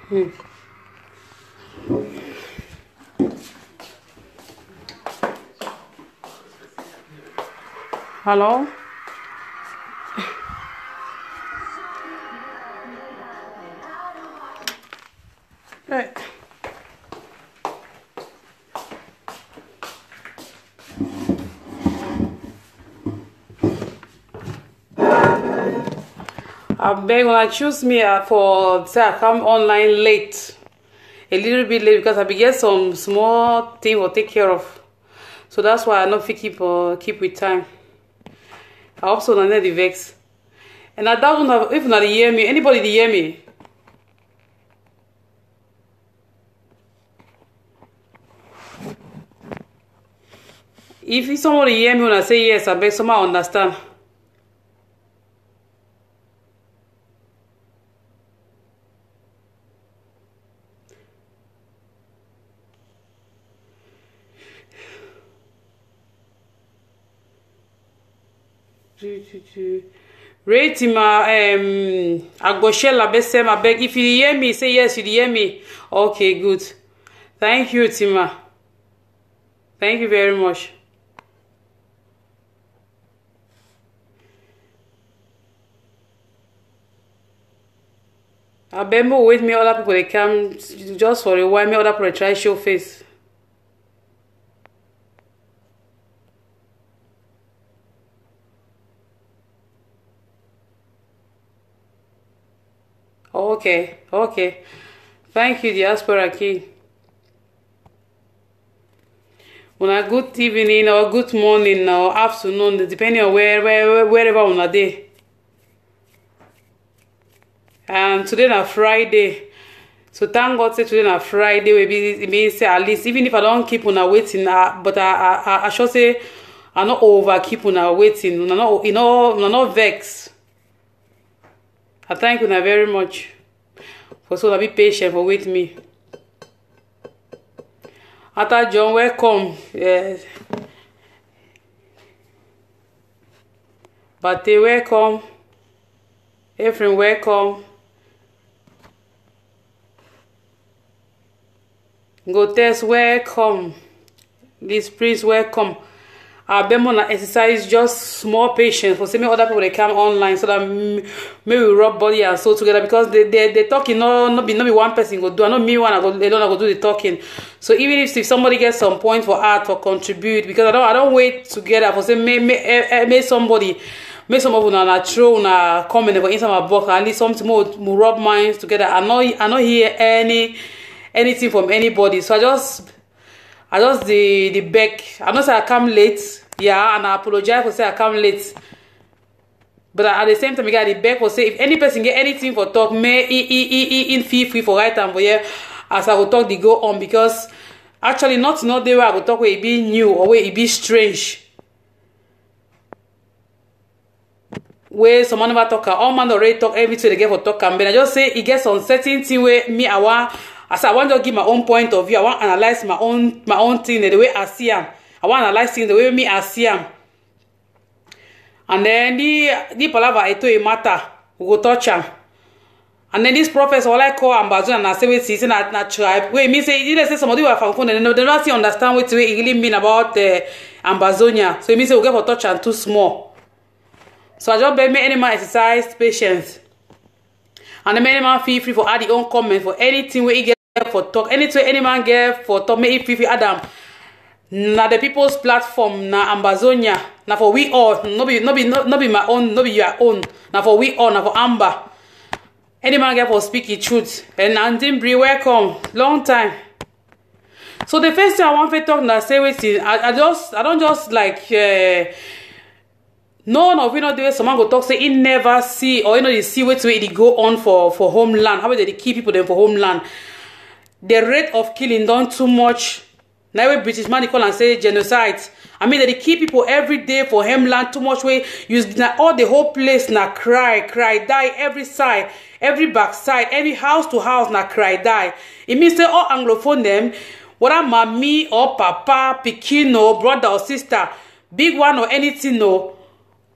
Hmm. Hello? Hey. I beg when I choose me for say I come online late, a little bit late because I be get some small thing to take care of, so that's why I not fit keep with time. I also don't need the vex, and I doubt if not hear me. Anybody dey hear me? If somebody hear me when I say yes, I beg someone understand. Rate my Agboshela Besem, I beg. If you hear me, say yes, you hear me. Okay, good. Thank you, Tima. Thank you very much. I beg me wait me other people they come just for a while, me other people try show face. Okay, okay. Thank you, Diaspora Key. Una good evening or good morning or afternoon, depending on wherever una dey. And today na Friday, so thank God say today na Friday. We be say at least even if I don't keep una waiting, but I should say I not over keep una waiting. Una not vex. I thank you very much for so be patient for wait me. Ata John, welcome. Yes. Bate, welcome. Ephraim, welcome. Gotes, welcome. This priest, welcome. Bemo na exercise just small patience for some other people they come online so that maybe we rub body and soul together because they talking not be one person go do, I know me one I go alone I go do the talking. So even if somebody gets some point for art or contribute, because I don't wait together for say may somebody make some of una throw una comment for inside my box at least something more rub minds together. I not hear anything from anybody, so I just the beg. I know say I come late, yeah, and I apologize for say I come late. But at the same time, I got the beg for say if any person get anything for talk, may in feel free for right time for here as I will talk the go on, because actually not the way I will talk where it be new or where it be strange. Where someone never talk, all man already talk everything they get for talk, and I just say it gets on certain thing where me I want. As I want to give my own point of view, I want to analyze my own thing the way I see them. I want to analyze things the way me I see them. And then the palava eto e matter, we go touch them. And then this professor, all I call Ambazo and I say we see na tribe. Wait, me say you say somebody who are from they don't see understand what it really mean about Ambazonia. So it means we get for touch and too small. So I just beg me any man exercise patience. And the man feel free for add the own comment for anything where he get for talk, anything any man get for talk, make it free for Adam. Na the people's platform, na Ambazonia, na for we all, no be my own, no be your own, na for we all, na for Amber. Any man get for speak the truth. And Nandimbri, welcome, long time. So the first thing I want to talk na say waiting, I don't just like none of you know the way someone go talk say he never see or you know they see what way they go on for homeland. How about they keep people them for homeland? The rate of killing done too much. Now we British man they call and say genocide. I mean they keep people every day for homeland too much way. Use all the whole place na cry, die every side, every backside, every house to house na cry, die. It means say all Anglophone them, whether mommy or papa, pikin or brother or sister, big one or anything no.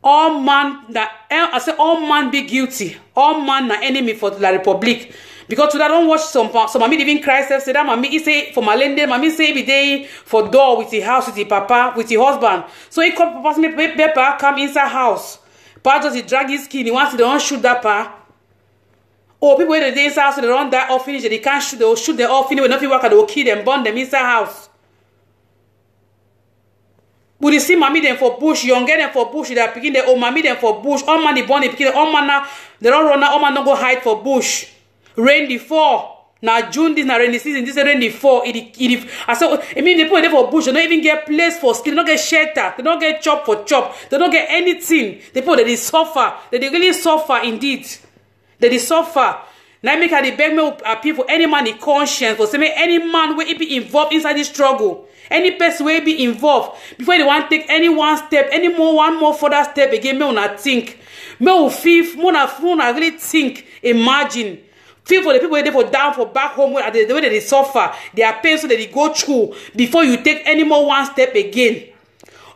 all man that I say all man be guilty, all man na enemy for the Republic. Because today I don't watch some mommy even cry self say that mommy he say for Malende, mommy say every day for door with the house with the papa with the husband. So he come papa me paper come inside house. Pa just he drag his skin, he wants to don't shoot that pa. Oh, people when they inside house so they don't die off finish, they can't shoot, they will shoot them off finish, when nothing work, they will kill them, burn them inside house. But you see mommy them for bush, younger them for bush, they are picking the old mommy them for bush, all man they born they picking, all man now, they don't run now, all man don't go hide for bush. Rain the fall. Now June this now rainy season, this is rain the fall. I said, I mean, they put it for bush, they don't even get place for skin, they don't get shelter, they don't get chop for chop, they don't get anything. They put they suffer, they really suffer indeed. They suffer. Now make her the beg me appeal for any man in conscience, for say any man will be involved inside this struggle. Any person will be involved before they want to take any one step, one more further step again. Me una think, me will feel, me una really think, imagine. Feel for the people they for down for back home where the way they suffer, their pain so that they go through before you take any more one step again.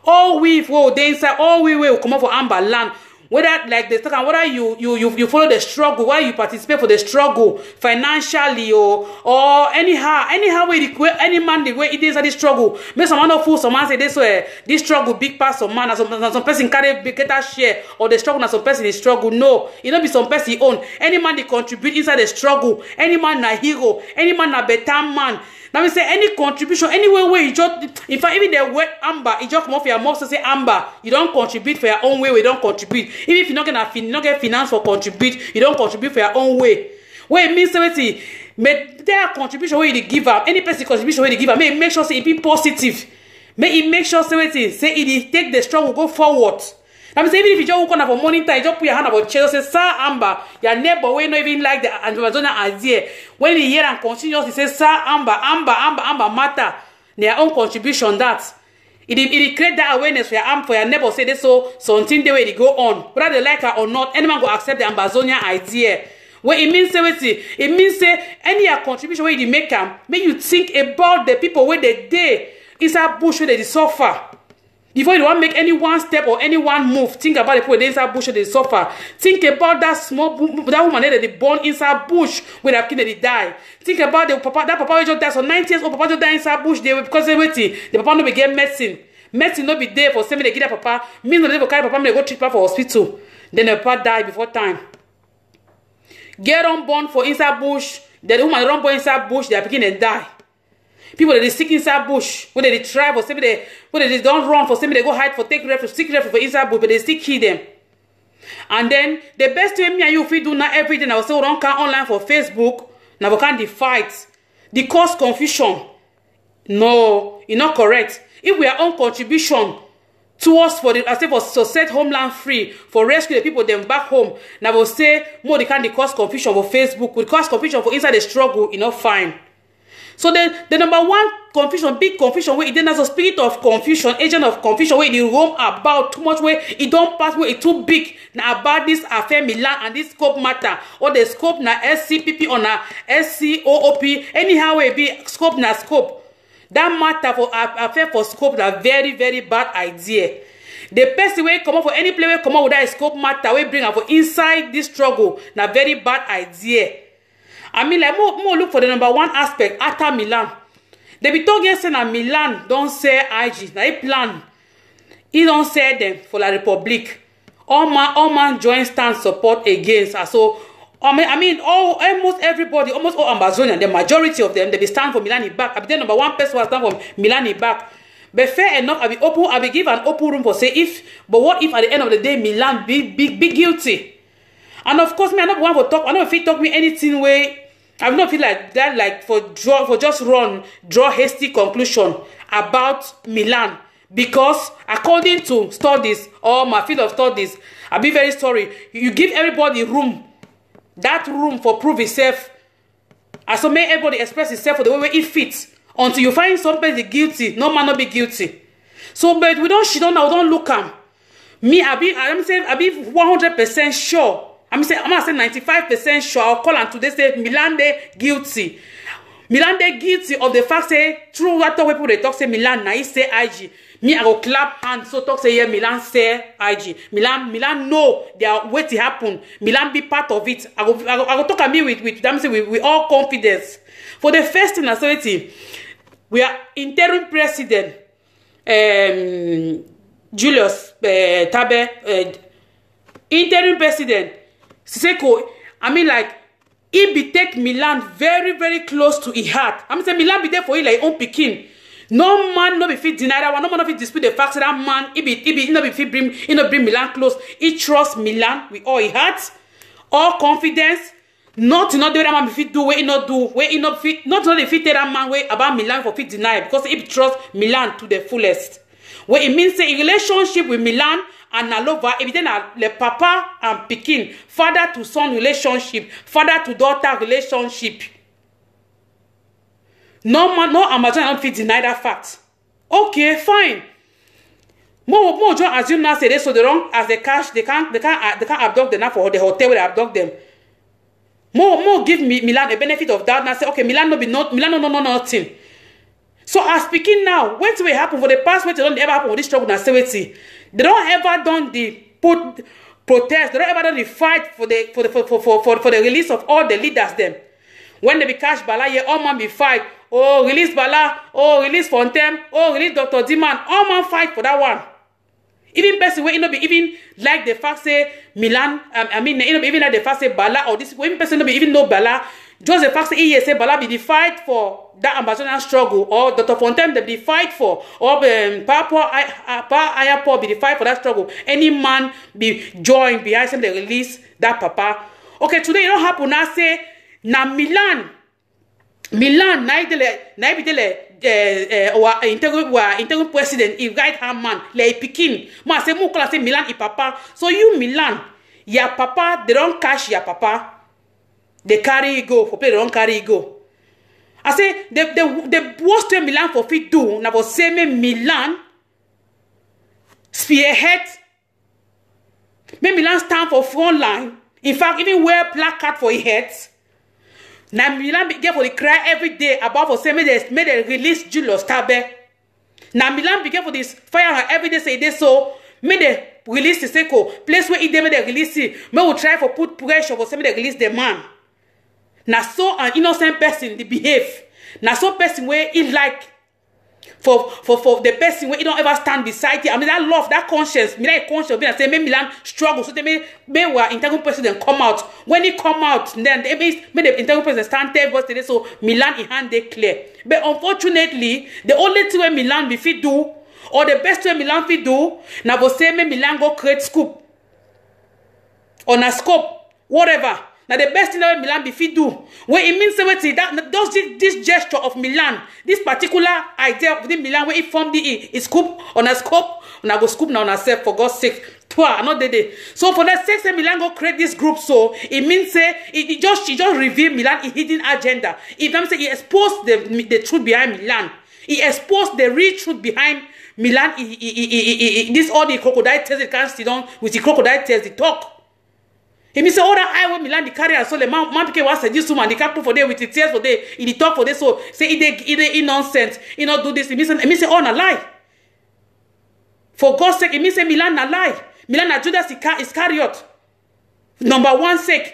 All we will they inside, all we will come up for Amber land. Whether like the second, whether you follow the struggle, whether you participate for the struggle financially or anyhow way any man the way it is at this struggle. Make someone not fool someone say this way this struggle big part of man and some person carry greater share or the struggle and some person is struggle. No, it not be some person own. Any man they contribute inside the struggle. Any man na hero. Any man na better man. Now we say any contribution, anywhere where you just, in fact, even the word Amber, you just come off your mouth to say Amber, you don't contribute for your own way, we don't contribute. Even if you're not get finance for contribute, you don't contribute for your own way. Where it means something, may their contribution where you give up, any person contribution where you give up, may make sure say it be positive. May it make sure something, say it take the struggle, go forward. I'm saying even if you just walk on for morning time, you just put your hand about chair, say, Sir Amber, your neighbor will not even like the Amazonian idea. When you hear and continuously say, Sir Amber matter, their own contribution that. It create that awareness for your neighbor, say this so something the way they go on. Whether they like her or not, anyone will accept the Amazonian idea. What it means, it means say any contribution where you make them, make you think about the people where they inside bush where they suffer. Before you want to make any one step or any one move, think about the people inside bush where they suffer. Think about that small that woman that they born inside bush where their kid they die. Think about the papa that papa just died so 90 years old papa just died inside bush they because they waiting. The papa no be get medicine. Medicine no be there for say me they give that papa. Me no they go carry papa me they go treat papa for hospital. Then the papa die before time. Get on born for inside bush. The woman run born inside bush. They are picking and die. People that they sick inside bush, when they try for some they don't run for some they go hide for take refuge, seek refuge for inside bush, but they still kill them. And then the best way me and you feel do now everything I will say we don't count online for Facebook. Now we can't fight. The cause confusion. No, it's not correct. If we are on contribution towards for the I say for to set homeland free for rescue the people them back home, now we'll say more they can't cause confusion for Facebook, will cause confusion for inside the struggle, you know, fine. So the number one confusion, big confusion, where it then has a spirit of confusion, agent of confusion, where it roam about too much, where it don't pass, where it too big. Now about this affair Milan and this scope matter, or the scope na SCPP or na SCOOP, anyhow it be scope na scope. That matter for affair for scope na very, very bad idea. The person way come up for any player come up with that scope matter, we bring up for inside this struggle na very bad idea. I mean, like, more look for the number one aspect after Milan. They be talking saying that Milan don't say IG. Now, he plan. He don't say them for La Republic. All man join stand support against. So, I mean, almost everybody, almost all Amazonian, the majority of them, they be stand for Milan back. I be the number one person who stand for Milan back. But fair enough, I be give an open room for say but what if at the end of the day Milan be guilty? And of course, me I not want to talk. I know if he talk me anything way. I don't feel like that, like for just draw hasty conclusion about Milan, because according to studies or my field of studies, I'll be very sorry. You give everybody room, that room for prove itself, and so make everybody express itself for the way it fits until you find somebody guilty. No man not be guilty. So, but we don't look am. Me, I be 100% sure. I'm saying 95% sure. I'll call and today say Milan they guilty. Milan they guilty of the fact say true what people they talk say Milan na he say IG. Me, I go clap hands. So talk say, yeah, Milan say IG. Milan know they are waiting to happen. Milan be part of it. I go talk at me with them, say we all confidence. For the first thing, I say, we are interim president, Julius Tabe, interim president, Siseko. I mean, like, he be take Milan very, very close to his heart. I mean, say Milan be there for him like own pikin. No man no be fit deny that one. No man no fit dispute the fact that man he no be fit bring Milan close. He trust Milan with all his heart, all confidence. Nothing not the way that man be fit do, where he not do, where he not fit. Not only fit tell that man way about Milan for fit deny because he trust Milan to the fullest. Where it means say a relationship with Milan and Nalova, if then the papa and pikin, father to son relationship, father to daughter relationship. No man, no Amazon don't fit deny that fact. Okay, fine. More John assume now say they so they wrong as the cash they can't abduct them now for the hotel where they abduct them. More give Milan a benefit of that now say okay Milan no nothing. So as speaking now, what will happen for the past? What don't ever happen with this struggle and stability? They don't ever done the protest. They don't ever done the fight for the release of all the leaders them. When they be cash Bala, yeah, all man be fight. Oh, release Bala. Oh, release Fontem. Oh, release Dr. Diman. All man fight for that one. Even person where you know be even like the fact say Milan. I mean, you know even like the fact say Bala or this. Even person no be even know Bala. Just the fact say he say Bala be the fight for that ambassador struggle, or Dr. Fontem they be the fight for, or Papa Ayapo be the fight for that struggle. Any man be joined behind them they release that papa. Okay, today you don't happen now say na Milan na be the interim president he right hand man like pikin. Ma say mo call say Milan i papa. So you Milan, your papa they don't cash your papa. They carry go for play. They don't carry go. I say the worst way Milan for fit do na for say me Milan spearhead. Me Milan stand for front line. In fact, even wear placard for his head. Now Milan be get for the cry every day about for say me they release Julius Tabe. Now Milan be get for this fire every day say they so me they release the Seko place where he they release it. Me will try for put pressure for say me they release the man. Now so an innocent person they behave. Now so person where he like for the person where he don't ever stand beside you. I mean that love, that conscience, me like conscience. Me say me Milan struggle. So they may were interim president come out. When he come out, then they may the interim president stand there today. So Milan in hand they clear. But unfortunately, the only thing where Milan be fit do, or the best way Milan fit do, now go say me Milan go create scoop on a scope, whatever. Now the best thing that Milan be fit do, when it means that does this gesture of Milan, this particular idea of the Milan where it formed the scoop on a scope, and I go scoop now on herself for God's sake. Twa, not the day. So for that sake, Milan go create this group. So it means say it just reveal Milan a hidden agenda. If I'm saying he exposed the truth behind Milan, he exposed the real truth behind Milan. This all the crocodile tears it can't sit down with the crocodile tears the talk. He means all that I want Milan the carry and so the man became was this woman the can't put for day with the tears for day in the talk for day so say it nonsense he not do this it means say all a lie. For God's sake it means say Milan a lie. Milan a Judas Iscariot. Number one sake.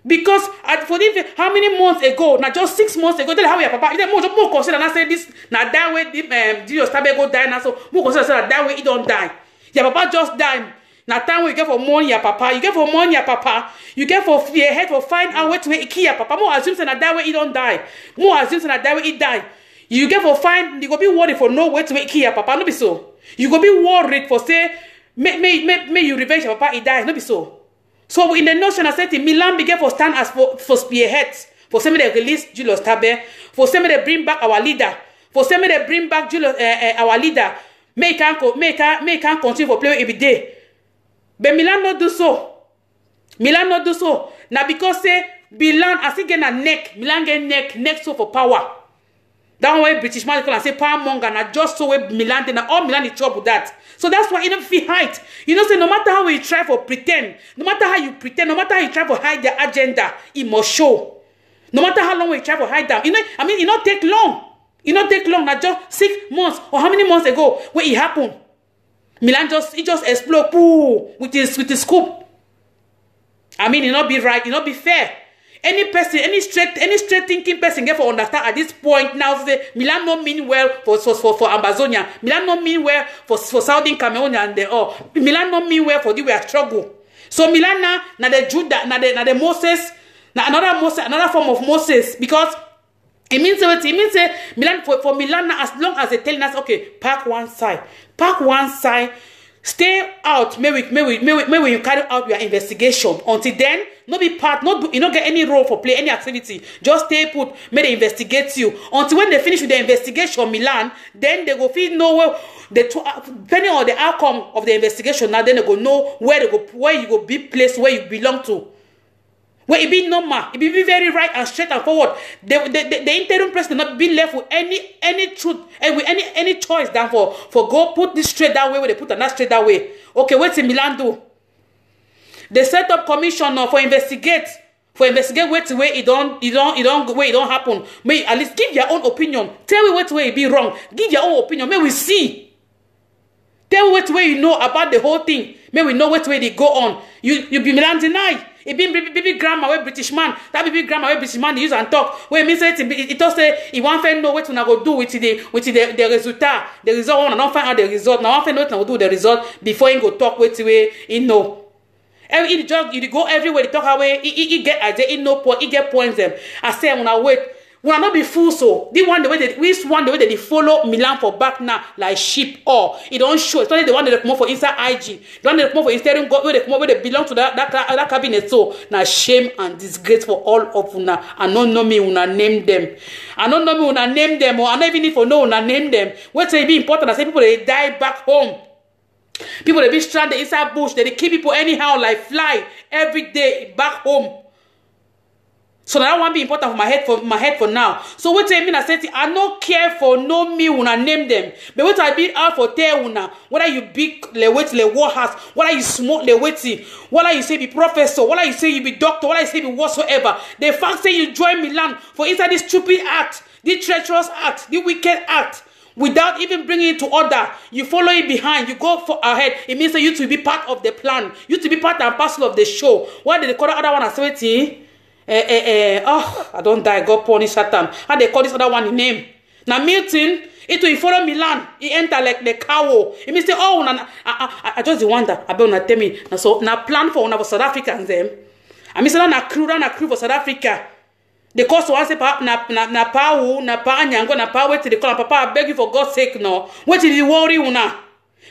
Because for this, how many months ago? Now just 6 months ago, tell how your papa. You more consider and say this. Now that way, Julius Tabe go die now. So more consider that way he don't die. Your papa just died. Now time we get for money your papa. You get for money your papa. You get for fear head for find out where to make kill your papa. More assumes that that way he don't die. More assumes that that way he die. You get for find. You go be worried for no way to make kill your papa. No be so. You go be worried for say may you revenge your papa he die. No be so. So in the notion I said Milan began for stand as for spearheads. For some they release Julius Tabe. For some they bring back our leader. For some they bring back Julius our leader. May can't continue for play every day. But Milan not do so. Milan not do so. Now because say Milan as he get a neck. Milan get neck so for power. That way British man can say power monger na just so way Milan then all Milan is trouble that. So that's why he don't feel height. You know, say no matter how you try for pretend, no matter how you pretend, no matter how you try for hide their agenda, it must show. No matter how long you try for hide them, you know, I mean, it not take long. It not take long. Now just 6 months or how many months ago when it happened? Milan just explode with his scoop. I mean, it not be right, it not be fair. Any person, any straight thinking person get for understand at this point now say Milan not mean well for Ambazonia. Milan not mean well for Southern Cameroon and the all. Milan not mean well for the way struggle. So Milan na the Judah, na the Moses, another form of Moses, because it means Milan for Milan as long as they telling us okay, pack one side, stay out. Maybe you carry out your investigation. Until then, no be part, you don't get any role for play any activity. Just stay put. May they investigate you until when they finish with the investigation, Milan. Then they go feel know where depending on the outcome of the investigation. Now then they go know where you go be placed where you belong to. Where it be normal, it be very right and straight and forward. The interim president not be left with any truth and with any choice than for go put this straight that way where they put that straight that way. Okay, what's in Milan do? They set up commission for investigate where it don't happen. May at least give your own opinion. Tell me what way it be wrong. Give your own opinion. May we see. Tell me what way you know about the whole thing. May we know what way they go on. You be Milan deny. It be baby grandma where British man. That baby grandma where British man they use and talk. Where me say it also say he want to know what una go do with the result. The result one not find out the result. Now want to know what una go do with the result before he go talk with way he know. He go everywhere they talk away. He get idea. He know point. He get points them. I say una wait. Will not be fool so. The way they follow Milan for back now like sheep. Or it don't show. It's only the one that they come for inside IG. The one that they come for Instagram. Where they belong to that cabinet. So now shame and disgrace for all of una. I don't know me una name them. I don't know me una name them. Or I don't even need to know una name them. What's it be important? I say people they die back home. People they be stranded inside bush. They kill people anyhow like fly every day back home. So that won't be important for my head for now. So what I mean, I said, I don't care for no me when I name them. But what I be out for tell una, whether you big le wait le war house, whether you smoke le waiting, whether you say be professor, whether you say you be doctor, whether you say be whatsoever. The fact say you join Milan for inside this stupid act, this treacherous act, this wicked act, without even bringing it to order, you follow it behind, you go for ahead. It means that you to be part of the plan, you to be part and parcel of the show. Why did they call the other one as 70? I don't die. God punish Satan. How they call this other one in name? Now Milton, it will follow Milan. He enter like the cow. It means say, oh, I just wonder. I don't tell me. So now plan for one of South Africans them. I mean, say na crew for South Africa. The cost one say na pa nyango na pa wait till they call Papa. I beg you for God's sake, no. Wait till you worry una.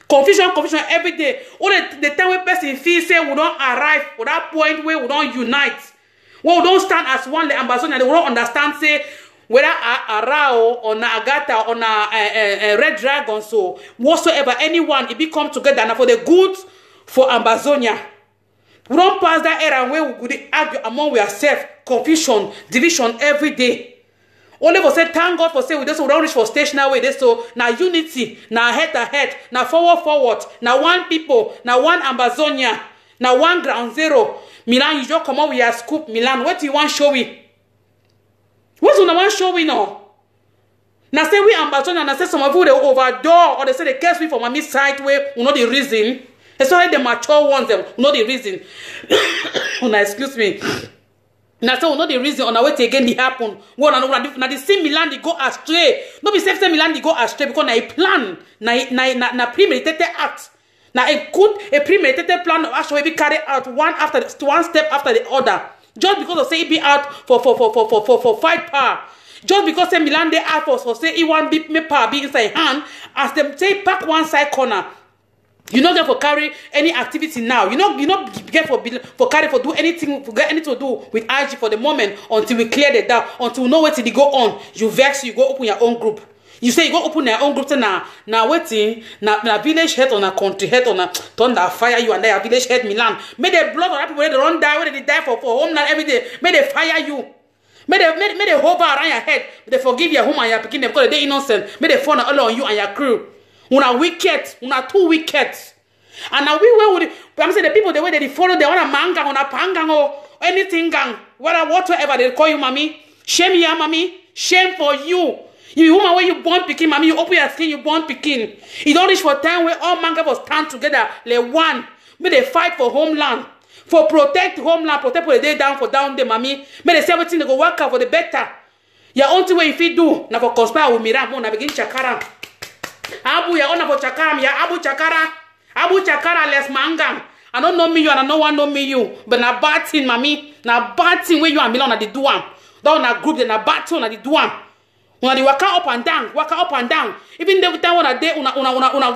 Confusion every day. All the time when person feel say we don't arrive for that point where we don't unite. Well, don't stand as one like Ambazonia. They will not understand, say, whether Arao or Agata or Red Dragon, so whatsoever, anyone, if we come together and for the good for Ambazonia. We don't pass that era where we could argue among ourselves, confusion, division every day. Only for say, thank God for say, we don't reach for stationary way. So now unity, now head to head, now forward, now one people, now one Ambazonia, now one ground zero. Milan, you just come out with your scoop. Milan, what do you want to show me? What do you want to show me now? Now say we Ambazonia, and I say some of you they overdoor, or they say they curse me for my side way, we know the reason. That's why the mature ones them know the reason. Now excuse me. Now say we know the reason on our way to again it happen. Well, now the same Milan they go astray. No be same Milan they go astray because na a plan, na premeditated act. Now a premeditated plan of action will be carried out one step after the other. Just because of say it be out for fight power. Just because say Milan they out for say it want be power be inside hand. As them say pack one side corner. You not get for carry any activity now. You not get for carry for do anything for get anything to do with IG for the moment until we clear the doubt, until we know what to go on. You vex, you go open your own group. You say you go open your own group now waiting na village head on a country head on a thunder fire you and their village head Milan. May the blood of that people they don't die when they die for homeland every day. May they fire you. May they hover around your head. May they forgive your home and your picking them because they innocent. May they fall all on you and your crew. Una wicked, una too wicked. And now we would I'm saying the people the way they follow they want a manga on a pangang or anything gang. Whatever they call you mommy. Shame ya mommy. Shame for you. You woman when you born picking, mommy, you open your skin, you born picking. You don't reach for time where all man will stand together, like one. May they fight for homeland. For protect homeland, protect for the day down for down there, mommy. May they say everything they go work out for the better. Your own thing way if you do, now for conspire with Miram, now begin chakara. Abu ya ona for chakara, ya Abu chakara. Abu chakara less mangam. I don't know me you and I no one know me you. But na bad thing, mommy. Na bad thing where you and Milan at the do am. Down na group, then na bad thing at the do am. When they walk up and down, Even every time when I day, una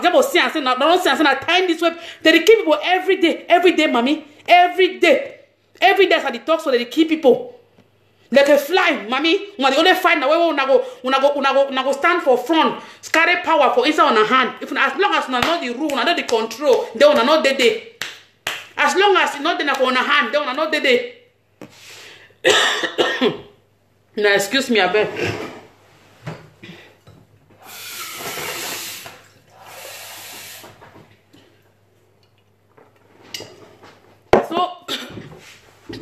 get see and say, don't say and say, na time this way. They keep people every day, mommy, every day as they talk, so they keep people like a fly, mommy. When the only fight now, we go stand for front, carry power for inside on a hand. If as long as una know the rule, una know the control, they una know the. As long as you know the for on a hand, they una know the. Now excuse me, I beg.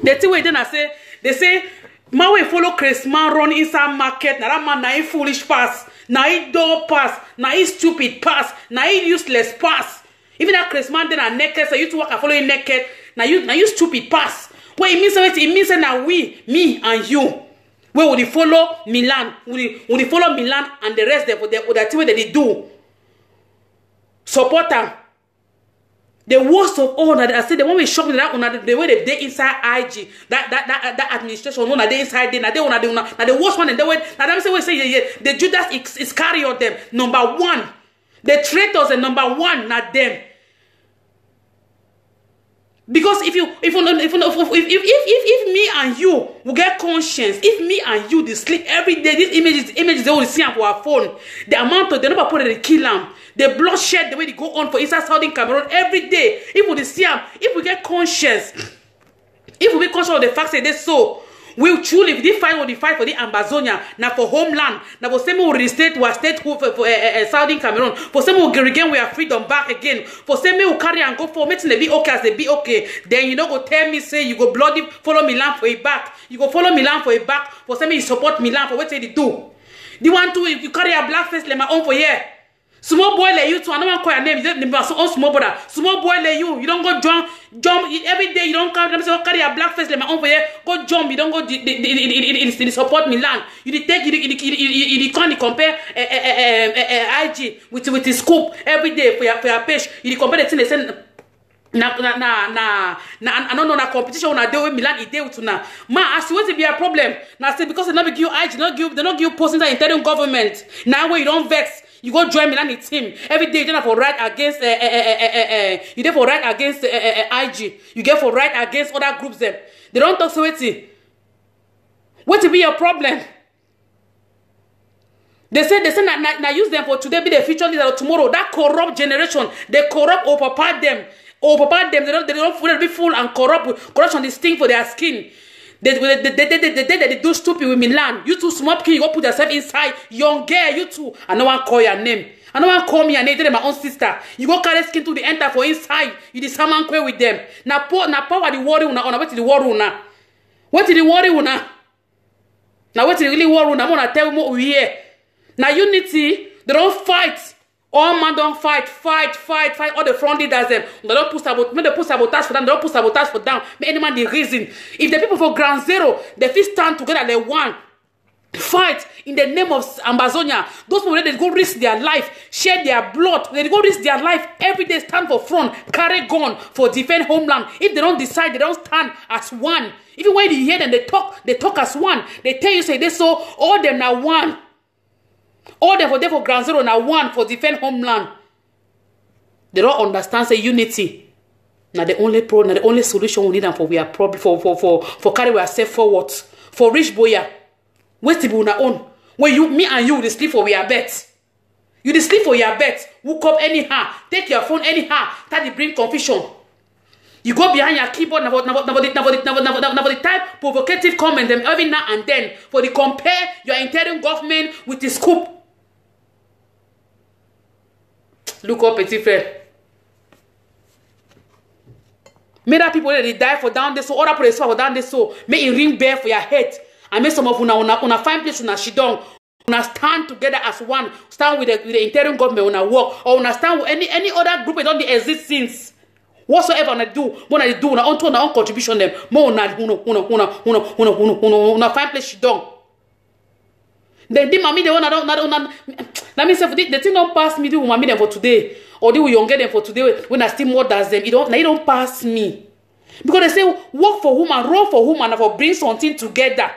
The thing wey I say, they say, man we follow Christmas run inside market, na that man na foolish pass, na dull pass, na stupid pass, na useless pass. Even that Christmas then are naked, so you to work and following naked, na you stupid pass. What it means that we, me and you, we will follow Milan, we follow Milan and the rest there for the thing that they do. Support them. The worst of all, I said the one we shock me that the way they inside IG, that administration, they inside there, the worst one, and the way we say the Judas Iscariot them number one, the traitors are number one, not them. Because if me and you will get conscience, if me and you they sleep every day, these images they will see on our phone, the amount of the number of people they kill them, the bloodshed, the way they go on for inside Southern Cameroon every day, if we see them, if we get conscious, if we be conscious of the fact that they so, we truly, if they fight for the Amazonia, now for homeland, now for some will restate to our state for Southern Cameroon, for some will regain our freedom back again, for some will carry and go for making they be okay as they be okay. Then you don't go tell me say you go bloody follow Milan for a back, you go follow Milan for a back, for some you support Milan for what they do. The one to if you carry a black face like my own for here. Small boy like you too, I don't want to call your name. You so small brother. Small boy like you don't go jump every day. You don't carry a black face like my own for here. Go jump. You don't go the support Milan. You take you can't compare IG with the scoop every day for your page. You compare the thing they send. I don't know na competition when I deal with Milan it deal with na. Ma, as what to be a problem. Now say because they not give you IG, they not give you posting that interim government. Now where you don't vex. You go join Milan team every day. You don't for right against you there for right against IG. You get for right against other groups them. They don't talk so what to be your problem? They say now use them for today be the future leader tomorrow. That corrupt generation, they corrupt overpower them. They don't be full and corruption this thing for their skin. They do stupid with Milan. You two small kid, you go put yourself inside. Young girl, you two. I no one call your name. I no one call me your name. They're my own sister. You go carry skin to the enter for inside. You the salmon quay with them. Now power the worry una. What the worry una? What the worry una? Now what the really worry una? I'm gonna tell you what we hear. Now unity, they don't fight. All man don't fight. All the front leaders them. They don't put sabotage for them. They don't put sabotage for them. But any man the reason. If the people for Ground Zero, they fit stand together, they want fight in the name of Amazonia. Those people they go risk their life, share their blood. They go risk their life every day. Stand for front, carry gun for defend homeland. If they don't decide, they don't stand as one. Even when you hear them, they talk as one. They tell you say they so all them now one. All them for Ground Zero now one for defend homeland. They don't understand say unity. Now the only solution we need them for we are probably for carry ourselves forward. For rich boya. Wait till we own. When me and you they sleep for we are bet. You they sleep for your bet. Woke up anyhow. Take your phone anyhow. That they bring confusion. You go behind your keyboard now the type provocative comment them every now and then for the compare your interim government with the scoop. Look up, petit frère. May that people they die for down there so other people for down there so may it ring bell for your head and make some of una find place una shidong Una stand together as one. Stand with the interim government una work, or una stand with any other group that don't exist since. Whatsoever una do, when I do una own contribution them. More una find place she done. Then the mommy they want let me say the thing don't pass me. The mommy them for today, or the younger them for today when I still more does them. It don't pass me. Because they say work for woman, run for woman, for bring something together.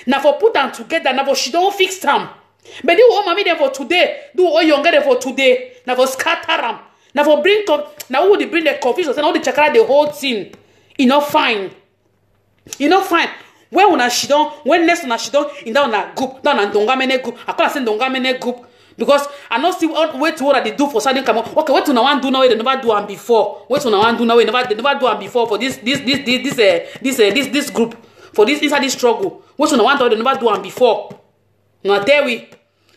Now for put them together, now for she don't fix them. But do all mommy them for today, do all younger them for today. Now for scatter them. Now for bring now who they bring the confusion and all the chakra the whole thing. You know fine. You know fine. When una she don't, when next una she don't in down a group, down and dongamene group. I can't say dongamene group because I know see wait to what they do for something come on. Okay, what una want do now they never do them before. What una want do now they never do them before for this group. For this inside this struggle. What una want they never do them before. Now there we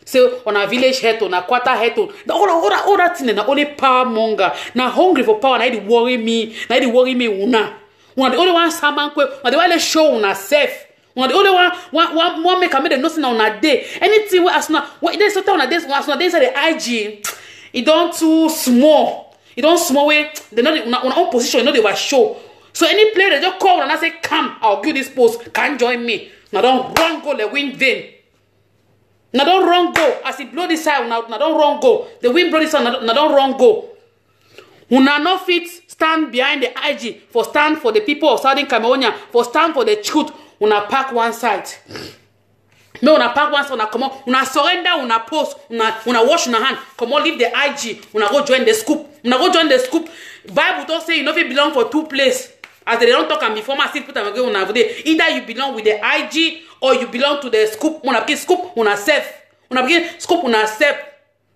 so on a village head on a quarter head on all that thing and only power monger. Now hungry for power, now they worry me, una. One the only one salmon kwe, one the only show una safe. One the only one make a made nothing on a day. Anything where as now what there's something on a day as now they say the IG it don't too small. It don't small way they know on own position, you know they were show. So any player they just call and I say come, I'll give this post, can join me. Now don't run go the win vain. Now don't run go. As it blow this side, now don't run go. The wind blow this side, now don't run go. Una no fit stand behind the IG for stand for the people of Southern Cameroon, for stand for the truth. Una pack one side. Me una pack one side, una come on, una surrender, una post, una wash una hand. Come on, leave the IG. Una go join the scoop. Una go join the scoop. Bible don't say you know if you belong for two places. As they don't talk and before my put them again una there. Either you belong with the IG or you belong to the scoop. Una begin scoop una self. Una begin scoop una self.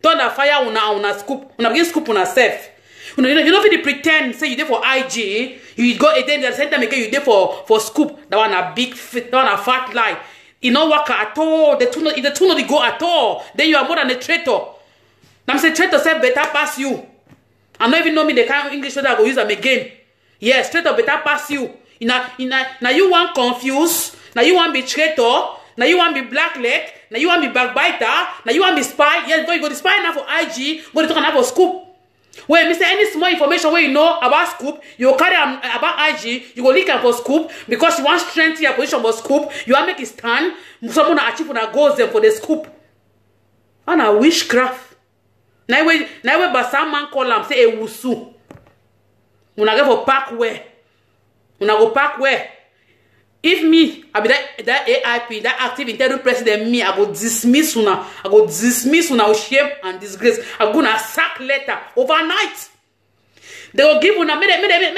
Turn the fire una scoop. Una begin scoop una self. You know if you pretend say you there for IG, you go again at the same time again you there for scoop. That one a big that one a fat lie. You know work at all. The two no go at all. Then you are more than a traitor. Now say traitor say better pass you. I don't even know me the kind of English word I go use them again. Yes, traitor better pass you. Now you want confused. Now you want be traitor. Now you want be blackleg. Now you want be backbiter. Now you want be spy. Yes, go you go the spy now for IG. Go to talk now for scoop. When Mr. any small information where you know about scoop, you carry about IG, you go link am for scoop because you want strength your position for scoop. You want make it stand. Someone achieve una goals them for the scoop. And a witchcraft. Now we Basam man call am say a wusu. Una go for pack where? Una go pack where? If me, I be that AIP, that active interim president, me, I go dismiss una. I go dismiss una with shame and disgrace. I go na sack letter overnight. They will give una, may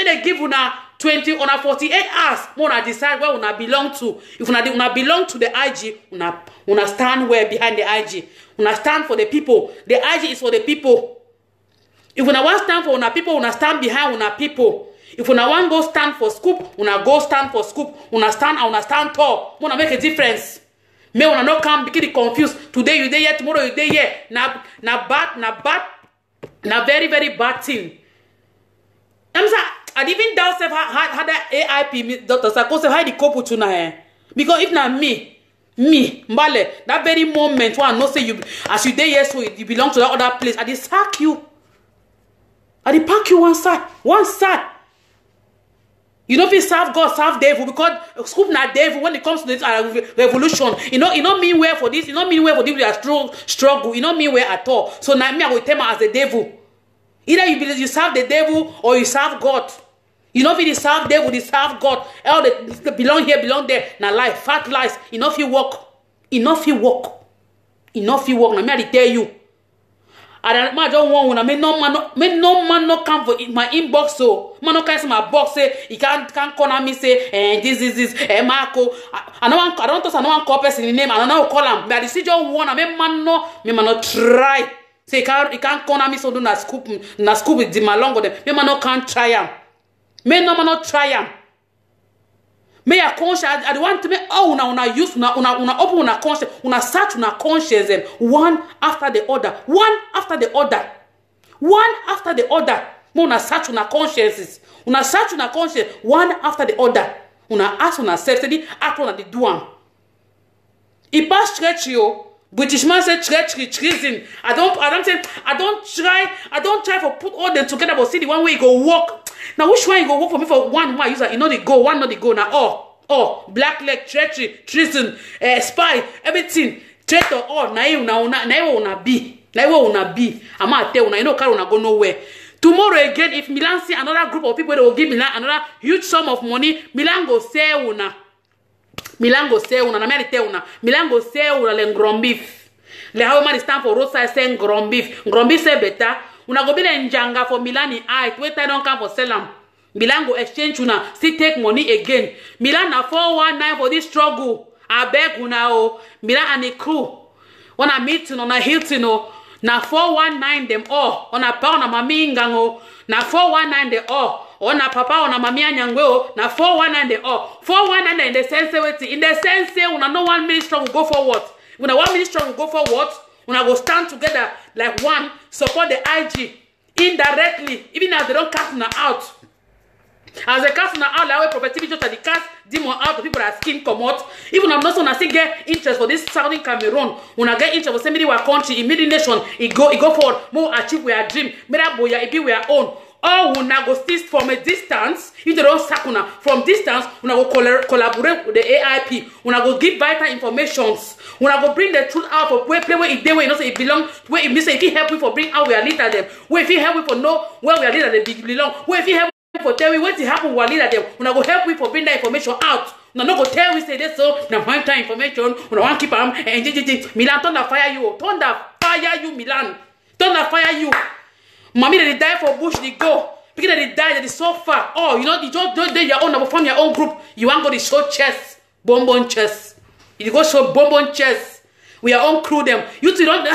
they give una 20 or 48 hours. Una decide where una belong to. If una belong to the IG, una stand where behind the IG. Una stand for the people. The IG is for the people. If una want stand for una people, una stand behind una people. If una want go stand for scoop, una go stand for scoop. Una stand and una stand tall. Una make a difference. May una not come become confused. Today you there here, tomorrow you there here. Na very, very bad thing. I even doubt how that AIP Dr. Sako say how the couple tonight. Because if not me, Mbale, that very moment when I know say you as you there here, so you belong to that other place, I just sack you. I dey pack you one side. You know if you serve God, serve devil, because scoop na devil when it comes to this revolution. You know mean where for this, you know mean where for this struggle, you know mean where at all. So now me I will tell me as the devil. Either you serve the devil or you serve God. You know if you serve devil, you serve God. All the belong here, belong there. Now life, fat lies. Enough you walk. Now me I tell you. I don't want one. No man no come for my inbox. So man no come my box say he can't call me say this Marco. I don't want call person in name. I don't know call him. But the decision one. Me man no try. Say he can't call me so do na scoop with the malongo them. Me man no can't try him. Me no man no try him. Me a conscience. I want to me una use una open una conscience, una search una conscience one after the other. Me una search una consciences. Una search una conscience one after the other. Una ask una self, say act una the do am. It pass stretch you, British man say treason. I don't try for put all them together, but see the one way you go work. Now which one you go work for me for one use that you know the go, one not the go now. Oh, black leg, treachery, treason, spy, everything. Traitor all na una be. I'ma tell you know carry una go nowhere. Tomorrow again, if Milan see another group of people, they will give Milan another huge sum of money. Milan go say una. Milan go say una. Milan go say una le grombif. Le how man stand for roadside saying grombif. Grombif say better. Una go be the njanga for Milan in eye. Wait, I don't come for selam. Milan go exchange una. Still take money again. Milan na 419 for this struggle. I beg una o. Milan and the crew. Wanna meeting on a Hilton o. Na 419 them all. Ona pa ona mami ngango. Na 419 them all. Ona papa ona mami anyangwe. Na 419 them all. 419 in the sense way. In the sense say una no one ministry will go forward. When one ministry will go forward, una go stand together like one. Support the IG indirectly, even as they don't cast una out. As they cast una out, like way Prophet TV just the cast demon out of people that skin come out. Even I'm not gonna still get interest for this Southern Cameroon. When I get interest for somebody our country, in middle nation, it go forward, more achieve we are dream. Mera boya, it be we are own. Or we now go still from a distance. If they don't sack una from distance, we now go collaborate with the AIP. We now go give vital informations. We now go bring the truth out of where it they where you know say it belong. Where it means if you help we for bring out we are leader them. Where if you help we for know where we are leader they belong. Where if you help for tell me what happen we are leader them. We now go help we for bring that information out. No, no go tell we say this so. Now find time information. We now want keep them and Milan thunder fire you. Thunder fire you Milan. Thunder fire you. Mommy they die for bush they go. Because they die they so far. Oh, you know you don't do your own from your own group. You want go to show chess, bonbon chess. You go show bonbon chess. We are on crew them. You two don't.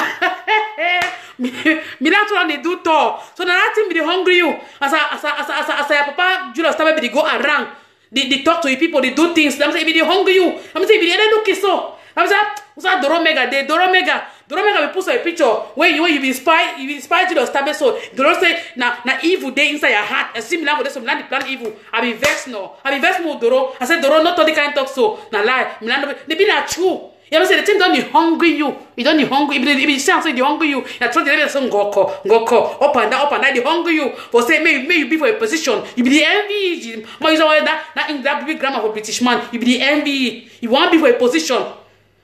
Me that's what they do too. So now that thing be hungry you. As a papa Julius Tabe they go around. They talk to you people. They do things. I'm saying be hungry you. I'm saying be they look so. I'm saying what's that Doro Mega? They Doro Mega. Don't make me post a picture where you be spy, to the stab so. Don't say na evil day inside your heart. And similar for this Milan the plan evil. I be vexed no. I be vexed more Doro. I said Doro not all the kind talk so. Na lie. Milan they be not true. You know say the thing don't hungry you. You don't hungry. If you say they hungry you, you try to let some go up and down. They hungry you for say may you be for a position. You be the envy. But you know that big grammar for British man. You be the envy. You want to be for a position.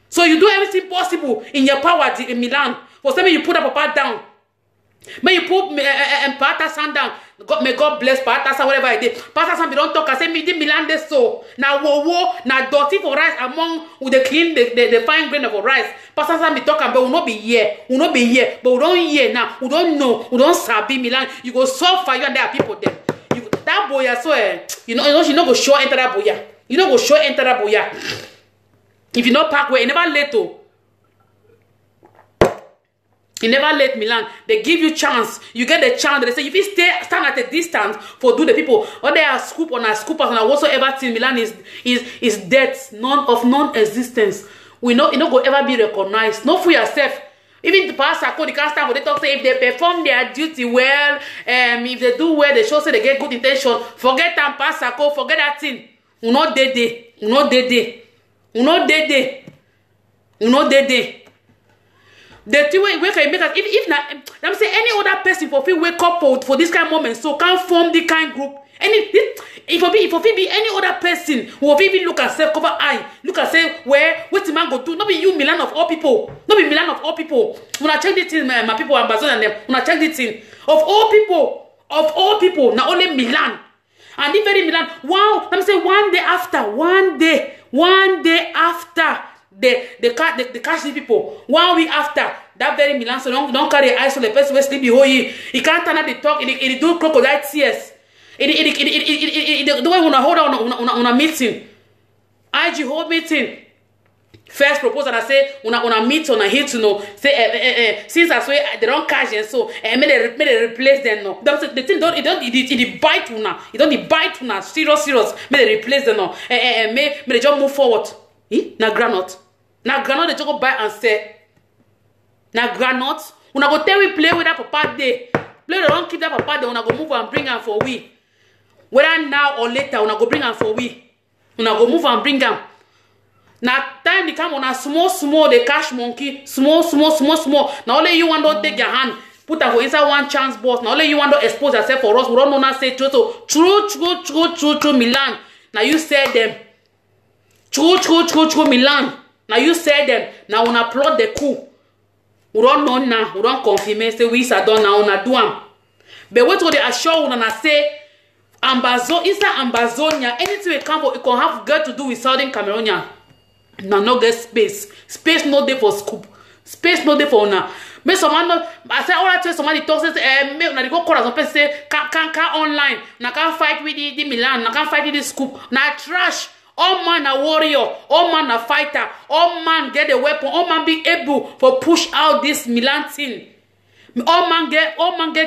So you do everything possible in your power in Milan. For some you put a papa down. May you put Patasan down. May God bless Patasan, whatever I did. Patasan, we don't talk. I say, me did Milan this so. Now, now dirty for rice among with the clean, the fine grain of rice. Patasan, we talk about, will not be here. Will not be here. But we don't hear now. We don't know. We don't sabi Milan. You go suffer you and there are people there. That boya, so, you know, she not go show enter that boya. You know, go show enter that boya. If you not park where, you never let to. You never let Milan. They give you chance. You get the chance. They say if you stand at a distance for do the people, or they are scoop on a scoopers and whatsoever thing, Milan is dead, non-existence. We know it not go ever be recognized. Not for yourself. Even the pastor code, they can't stand for they talk say if they perform their duty well, if they do well, they show say they get good intention. Forget them pastor code, forget that thing. We not dead. We not dead. We not dead. We not dead. The thing we can make us if not, I'm saying any other person for feel wake up for this kind of moment, so can't form the kind group. If be any other person who will even look at self cover eye, look at say what the man go do. Not be you Milan of all people. Not be Milan of all people. When I check the thing, my people ambassador and them. When I check the thing of all people, not only Milan. And if very Milan, wow, I'm saying one day after the catch the people 1 week after that very Milan, so don't carry eyes on the person who sleep behind you. He can't turn up the talk. It do crocodile tears. The way when I hold on a meeting, IG hold meeting. First proposal I say when I meet on a hit to know say since I say they don't catch and so may they replace them no. The thing it bite una. It don't bite una serious. May they replace them no. May they just move forward. Na granite they just go buy and say. Na granite. Una go tell we play with that papa day. Play they don't keep that papa day. Una go move and bring am for we. Whether now or later, una go bring am for we. Una go move and bring am. Now time they come on a small the cash monkey small. Now only you want to take your hand put her inside one chance boss. Now only you want to expose yourself for us. We don't know now say true Milan. Now you said them true Milan. Now you said them. Now we applaud the coup. We don't know now. We don't confirm. Say we are done now. We do them. But what they assure we say Ambazonia. Anything we come for, it can have got to do with Southern Cameroon. Now no get space. Space no day for scoop. Space no day for now. Me someone I say all I tell somebody talk say me na go call some person say can online. Na can fight with the Milan. Na can fight with the scoop. Na trash. All man a warrior. All man a fighter. All man get a weapon. All man be able for push out this Milan thing. All man get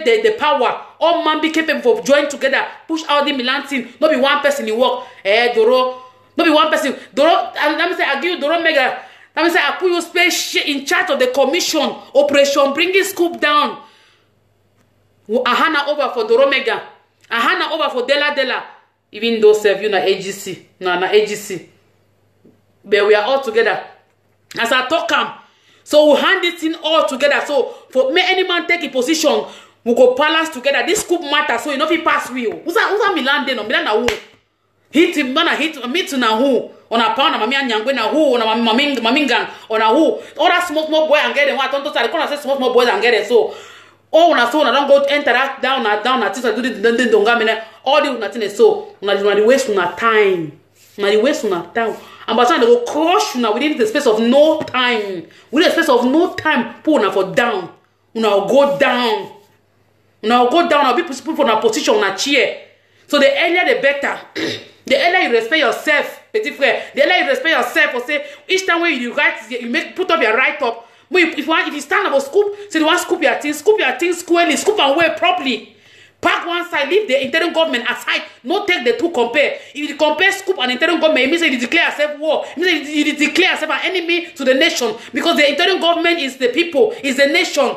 the power. All man be capable of join together. Push out the Milan thing. Not be one person in work. Doro. Not be one person. Doro, let me say, I give you Doro Mega. Let me say, I put you space in charge of the commission operation. Bring this scoop down. Ahana over for Doro Mega. Ahana over for Della. Even though serve you na AGC. Na AGC. But we are all together. As I talk so we hand it in all together. So for me, any man take a position, we go balance together. This scoop matter. So you know if he pass wheel. Who's that Milan then? Milan na who? Hit him, man, hit me to na who? On a pound, mami anyangwe na who? On a mamingang, on a who? All that small boy and get them. What? Don't say the say small boys and get it. So all on a so don't go enter that down. At least I do the don't gamine. All the nothing so. Una the waste una time. Una the waste una time. And by the time they go crush una within the space of no time. Within the space of no time, put una for down. Una go down. Una go down. I'll be put for a position on a chair. So the earlier the better. The earlier you respect yourself, petit frère. The earlier you respect yourself, or say each time when you write, you put up your write up. But if you stand up or scoop, say you want scoop your things squarely, scoop and wear properly. Pack one side, leave the interim government aside. No take the two compare. If you compare scoop and interim government, it means you declare yourself war. It means you declare yourself an enemy to the nation, because the interim government is the people, is the nation.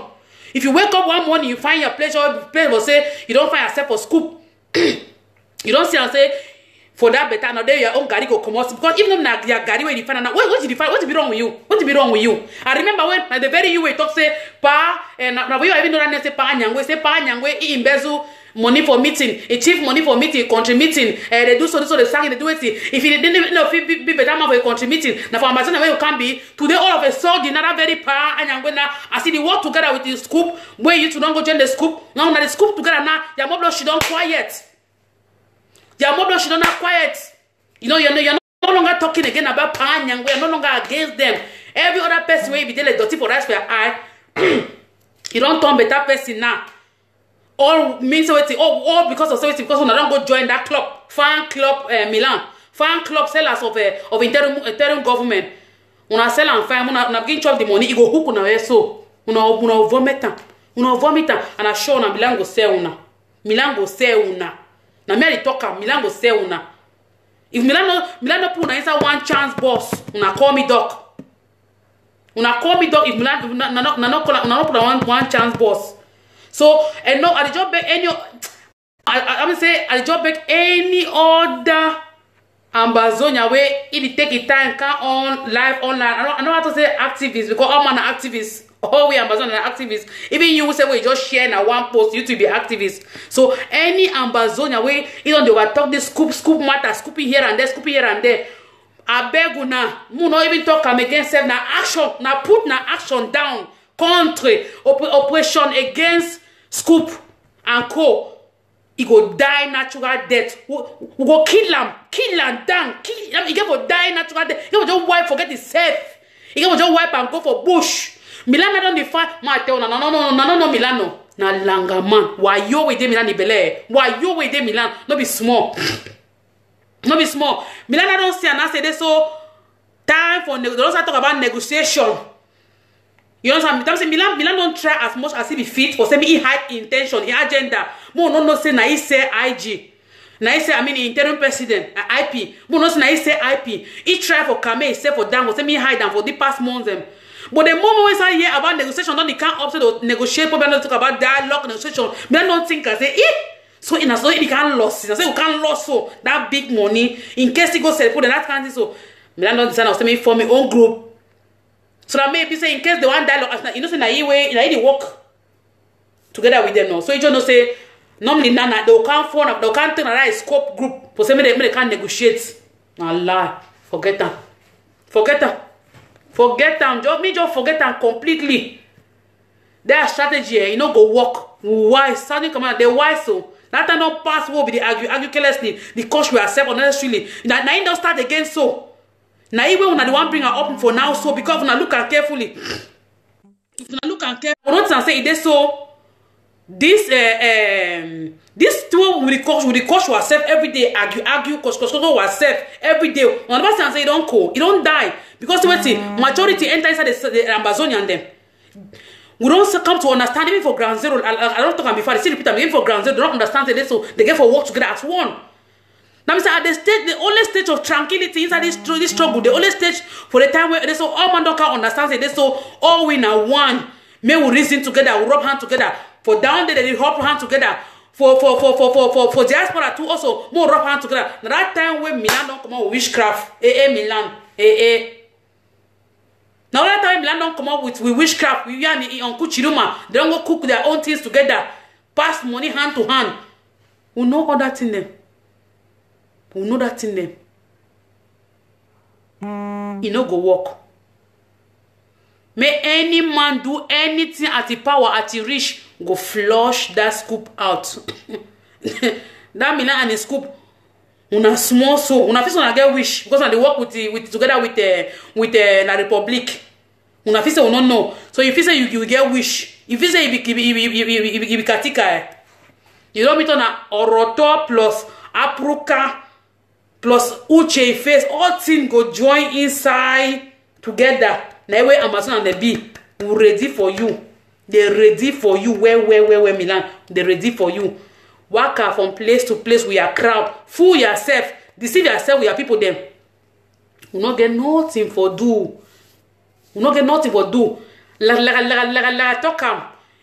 If you wake up one morning, you find your pleasure, will say you don't find yourself a scoop. You don't see and say. For that better, now there your own Gary go come out, because even though your Gary when you find out what did you find, what be wrong with you? What be wrong with you? I remember when at the very you way talk say pa and now we even know that say pa nyangwe embezzle money for meeting, a chief money for meeting, country meeting, they do so they sang they do it. If you didn't even know be better man for a country meeting, now for Amazon where you can be today all of a sudden another very pa and nyangwe now I see the work together with the scoop where you to don't go join the scoop. Now the scoop together now your mobile she don't quiet. Your mother should not quiet. You know, you're no longer talking again about Panyang. We are no longer against them. Every other person will be there dirty for us for your eye. You don't turn better person now. All means all because of something, because when I don't go join that club, fan club Milan, fan club sellers of interim government. When I sell and find, when I begin chop the money, you go hook on a so. Una vomit, and I show na Milan go sell una. Milan go sell una. Na me dey talk am Milan go sell una. If Milan no put una inside one chance boss, una call me doc. Una call me doc if Milan na put one chance boss. So and no, I the job beg any. I say I the job beg any other Ambazonia way if take it time can on live online. I don't have to say activists because all man are activists. All we Amazon are activists. Even you say we just share na one post, you to be activists. So any Ambazonia way, you know they will talk this scoop matter, scooping here and there. I beg you now, you not even talk against them. Now action, now put now action down. Country operation against scoop and co. He go die natural death. We go kill him down, kill him. He go die natural death. He go just wipe, forget himself. He go just wipe and go for bush. Milan don't define Mateo. No, Milano. Na langa man. Why you with them Milan ibele? Why you with them Milan? No be small. No be small. Milan don't see and I say this so time for they don't talk about negotiation. You know what I'm saying? Milan don't try as much as he be fit for say he hide intention, he agenda. Mo no say na he say IG. Na he say I mean interim president IP. Mo no say na he say IP. He try for Kame, he say for down for say me hide down for the past months them. But the moment we start hear about negotiation, don't they can't upset or negotiate, probably don't talk about dialogue, negotiation. They don't think I say, so in a so he can't lose. I say you can't lose so that big money in case he goes sell food and that kind of so. Milan don't design or say me for my own group. So that maybe say in case they want dialogue, you know, say na way, na they work together with them now. So you just know say normally nana they can't phone up, they can't turn around scope group for say me they can't negotiate. Nah lie, forget them, forget them, forget them. Just forget them completely. Their strategy, you know, go work. Why? Starting command, they wise so. That time not pass will be the argue carelessly. The coach will accept unnecessarily. Now it don't start again so. Now even when the one bring her up for now so because when I look at carefully. If you look at carefully, not say it is so. This two with the coach will accept every day. Argue, coach will accept every day. One person say it don't go, it don't die because majority enter inside the Amazonian them. We don't come to understand even for ground zero. I don't talk about before. They still repeat them even for ground zero. They don't understand it. So they get for work together as one. Now, at the stage, the only stage of tranquility inside this struggle, the only stage for the time where they so all man don't understand it. They so all we now one. May we reason together, we rub hand together. For down there, they rub hand together. For diaspora too also more rub hand together. Now that time when Milan don't come out with witchcraft, Milan, Now that time Milan don't come up with witchcraft, we and Uncle Chiruma, they don't go cook their own things together, pass money hand to hand. We know all that in them. We know that in them. You know go work. May any man do anything at the power, at the reach, go flush that scoop out. That Milan and the scoop. Una small so una feel una get wish because they work with together with La Republic. Una feel say we don't know. So if you say you get wish, if you say you be katika, you don't meet on a Oroto plus Apruka plus Uche face, all things go join inside together. Now way Amazon and the B we ready for you. They ready for you. Where Milan? They ready for you. Walk out from place to place with your crowd. Fool yourself. Deceive yourself with your people then. You not get nothing for do. You not get nothing for do. Talk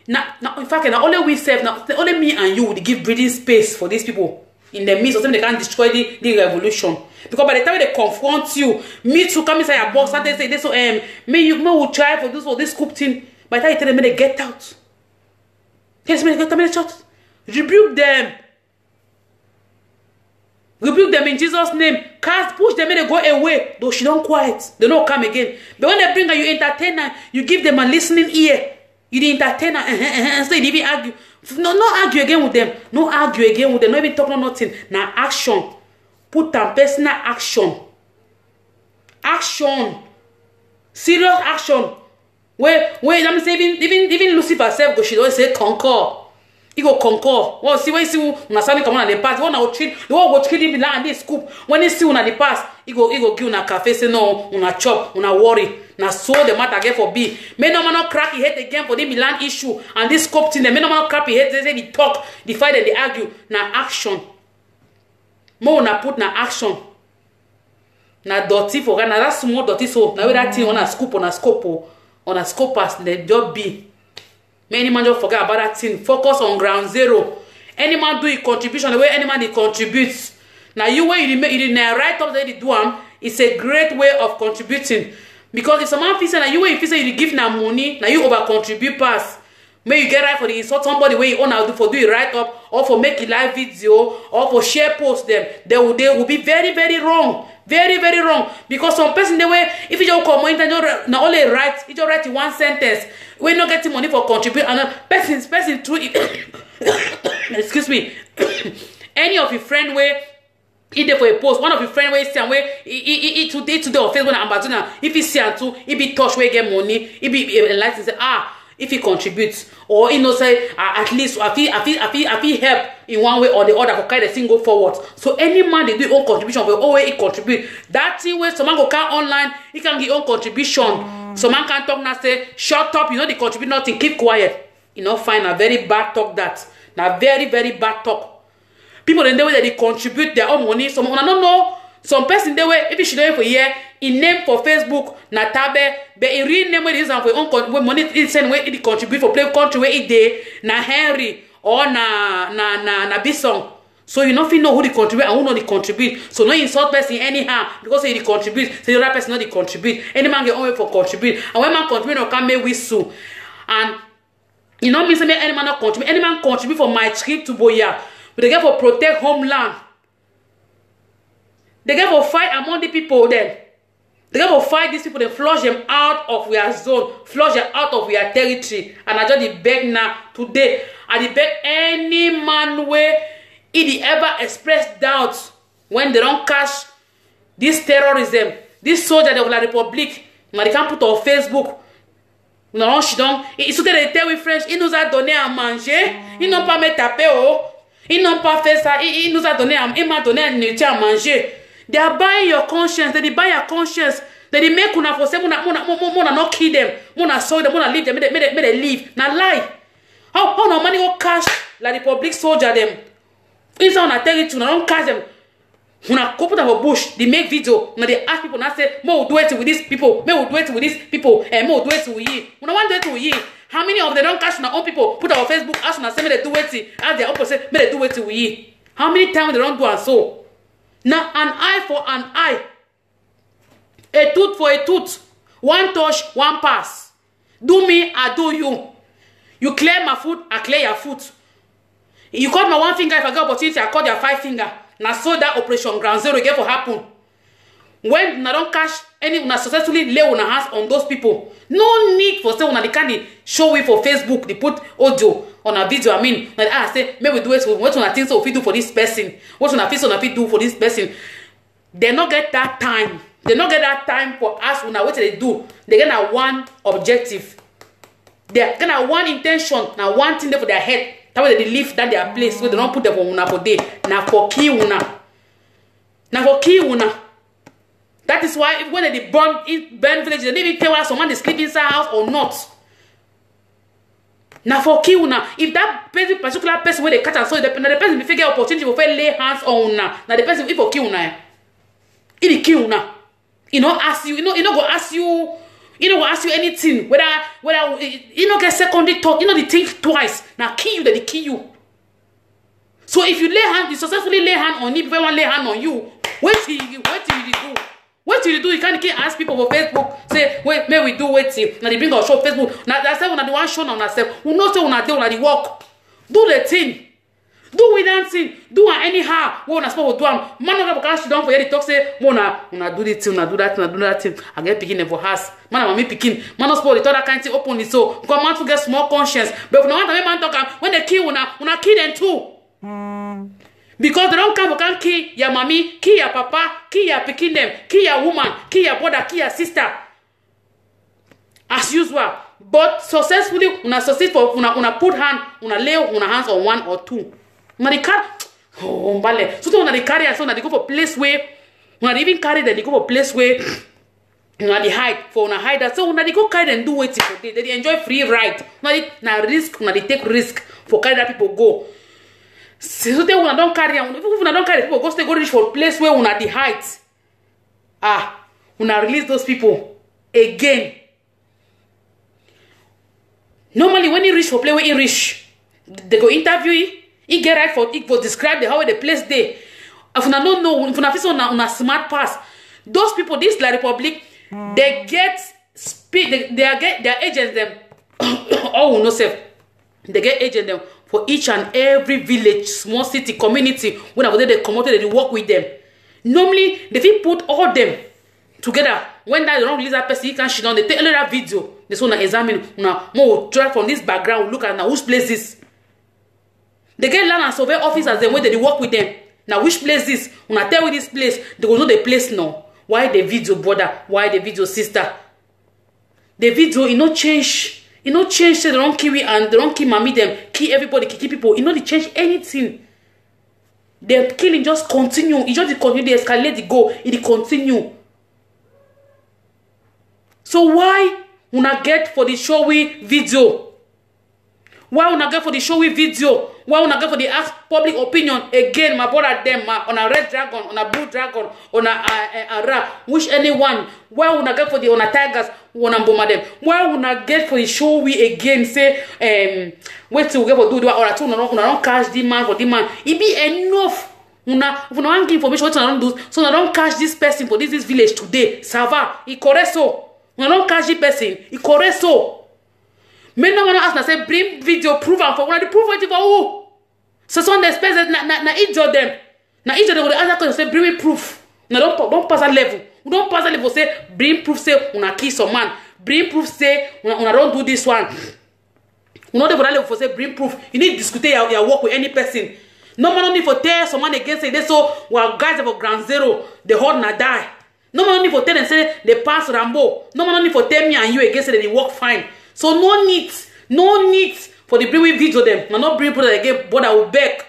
now, in fact, now only we serve, now only me and you will give breathing space for these people. In the midst of them, they can't destroy the revolution. Because by the time they confront you, me too come inside your box and they say, this so me will try for this scoop thing. By the time you tell them they get out. Yes, me get out. Rebuke them. Rebuke them in Jesus' name. Cast, push them and they go away. Though she don't quiet. They don't come again. But when they bring her, you entertain her. You give them a listening ear. You the entertainer. So you even argue. No argue again with them. No argue again with them. No even talk no nothing. Now action. Put them personal action. Action. Serious action. Where I'm saying even Lucifer self go she always say conquer. He go conquer. Well, see when you see una sami come on the past. One go treat. The one go treat him like this scoop. When he see una the past, he go give una cafe. Say no, una chop, una worry. Na so the matter get for B. May no man not crack his head again for the Milan issue and this scope thing. May no man not crack his head. They say they talk, they fight and they argue. Na action. More na put na action. Na dirty for na that small dirty so. Na that thing on a scoop on a scope pass the job B. Many man just forget about that thing. Focus on ground zero. Any man do a contribution the way any man contributes. Now you way you didn't write up that you do them. It's a great way of contributing. Because if someone feels that you way if you give now money, now you over contribute pass. May you get right for the insult somebody where you own how for do it right up or for make a live video or for share post them. They will be very, very wrong. Very, very wrong. Because some person the way if you just comment and not only write, you just write in one sentence. We're not getting money for contribute and person through excuse me. Any of your friend where either for a post, one of your friend where see and where today on Facebook and Amazon, if he see and too, he be touch where get money, he be like to say if he contributes or you know say at least if he help in one way or the other for carry the thing go forward. So any man they do own contribution for all way he contribute. That thing where someone go can online, he can give own contribution. Some man can talk now say shut up, you know they contribute nothing, keep quiet. You know find a very bad talk that. Now very, very bad talk. People in the way that they contribute their own money. Some I don't know. Some person the way if you should know for year in name for Facebook na tabe but in real name where it is and for own money it send where it contribute for play country where it day na Henry or na Bisong. So you not know who they contribute and who not they contribute. So no insult person anyhow because they contribute. So the other person not they contribute. Any man get only for contribute. And when man contribute, no can make whistle. And you know me say any man not contribute. Any man contribute for my trip to Boya. But they get for protect homeland. They get for fight among the people then. They get for fight these people. They flush them out of their zone, flush them out of their territory. And I just beg now today. I beg any man where he ever express doubts when they don't catch this terrorism, this soldier of la Republic. Now they can't put on Facebook. Non, je donc, ils sont des terroristes French. Il nous a donné à manger. Ils n'ont pas me tapé oh. Ils n'ont pas fait ça. Il nous a donné, il m'a donné à manger. They are buying your conscience. They buy your conscience. They make una for say muna not kill them. Muna soil them. Muna leave them. May they leave. Now lie. How no money go cash la Republic soldier them? Inside on a territory, una don't catch them. Una go put them for bush. They make video. Now they ask people. Now say, "Mo will do it with these people. Mo will do it with these people. And Mo will do it with you." Una want do it with you. How many of them don't catch their own people? Put our Facebook. Ask una say, "Me they do it." Ask their own person. Me they do it with you. How many times they don't do and so? Now an eye for an eye, a tooth for a tooth, one touch, one pass. Do me, I do you. You clear my foot, I clear your foot. You cut my one finger, if I get opportunity, I cut your 5 finger. Now so that operation ground zero get for happen. When I don't catch any, una successfully lay on hands on those people. No need for say una they can't show it for Facebook. They put audio on a video. I mean, like I say, maybe do it. What una think so we do for this person? What una think so we do for this person? They not get that time. They not get that time for us. Una what they do? They get a one objective. They get a one intention. Now one thing there for their head. That way they live that their place. So they don't put them for una for day. Now for key una. Now for key una. That is why when they burn village, they don't even tell whether someone is sleeping inside house or not. Now for kill now, if that particular person where they catch and so the person will figure opportunity will lay hands on now. Now the person if for kill now, it kill now. You know ask you, you know go ask you, go ask you anything whether you know get secondary thought, you know they think twice. Now kill you, that they kill you. So if you lay hand, you successfully lay hand on him, if everyone lay hand on you, what till you do? What do you do? You can't ask people for Facebook. Say, wait, may we do waiting. Now they bring our show Facebook. Now that's when the one show on ourselves. We know say when I do the work. Do the thing. Do with dancing. Do it anyhow. We not supposed to do them. Man not because she don't for you to talk say, una do this thing, una do that, una do that thing. I get picking them for us. Man, I'm picking. Man not supposed to talk that kind of thing openly. So because man to get small conscience. But if no one man talk when they kill una kill them too. Because they don't come for can kill your mommy, kill your papa, kill your picking them, kill your woman, kill your brother, kill your sister. As usual. But successfully, una succeed for una put hand, una lay una hands on 1 or 2. Una they carry oh mbale. So una they carry and so una they go for place where una they even carry them, they go for place where una they hide for una hide that. So una they go carry and do waiting for they enjoy free ride. Una they na risk, una they take risk for carry that people go. So they una don't carry and if una don't carry people go reach for place where una the height. Una release those people again. Normally when you reach for place where you reach, they go interview you get right for describe the how the place they. If una don't know, if una feel una smart pass, those people this La Republic, they get speed, they get their agents them. Oh no self. They get agent them for each and every village, small city, community. When they come out, they work with them. Normally, they will put all them together. When they don't release that person, you can shit on. They take another video. They want to examine. Now, more try from this background. Look at now which place is. They get land and survey officers. Then when they work with them. Now which place is? When I tell you this place, they will know the place now. Why the video brother? Why the video sister? The video, it not change. You know, change say they don't kill we and they don't kill mommy them, kill everybody, kill people. You know, they change anything. Their killing just continue. It just continue, they escalate, they go, it continue. So why una get for the showy video? Why una get for the showy video? Why una get for the ask public opinion? Again, my brother them on a red dragon, on a blue dragon, on a rat. Which anyone? Why una get for the on a tigers? Una bomber them. Why una get for the showy again? Say wait till we get for do or two. Una don't catch the man for the man. It be enough. Una if una give information what una don't do, so una don't catch this person for this village today. Sava, it correct so. Una don't catch the person. It correct so. Me no wanna ask na say bring video proof and for one the proof it for who? So some the space na each of them. Na each of them will answer question say bring me proof. No don't pass that level. We don't pass that level say bring proof say una kill some man. Bring proof say una don't do this one. We not for that level for say bring proof. You need to discuss your work with any person. No man need for tell someone against say they so well guys for ground zero the hard na die. No man need for tell them say they pass Rambo. No man need for tell me and you against say they work fine. So no need for the bring video them. Na not bring people that again, but I will beg.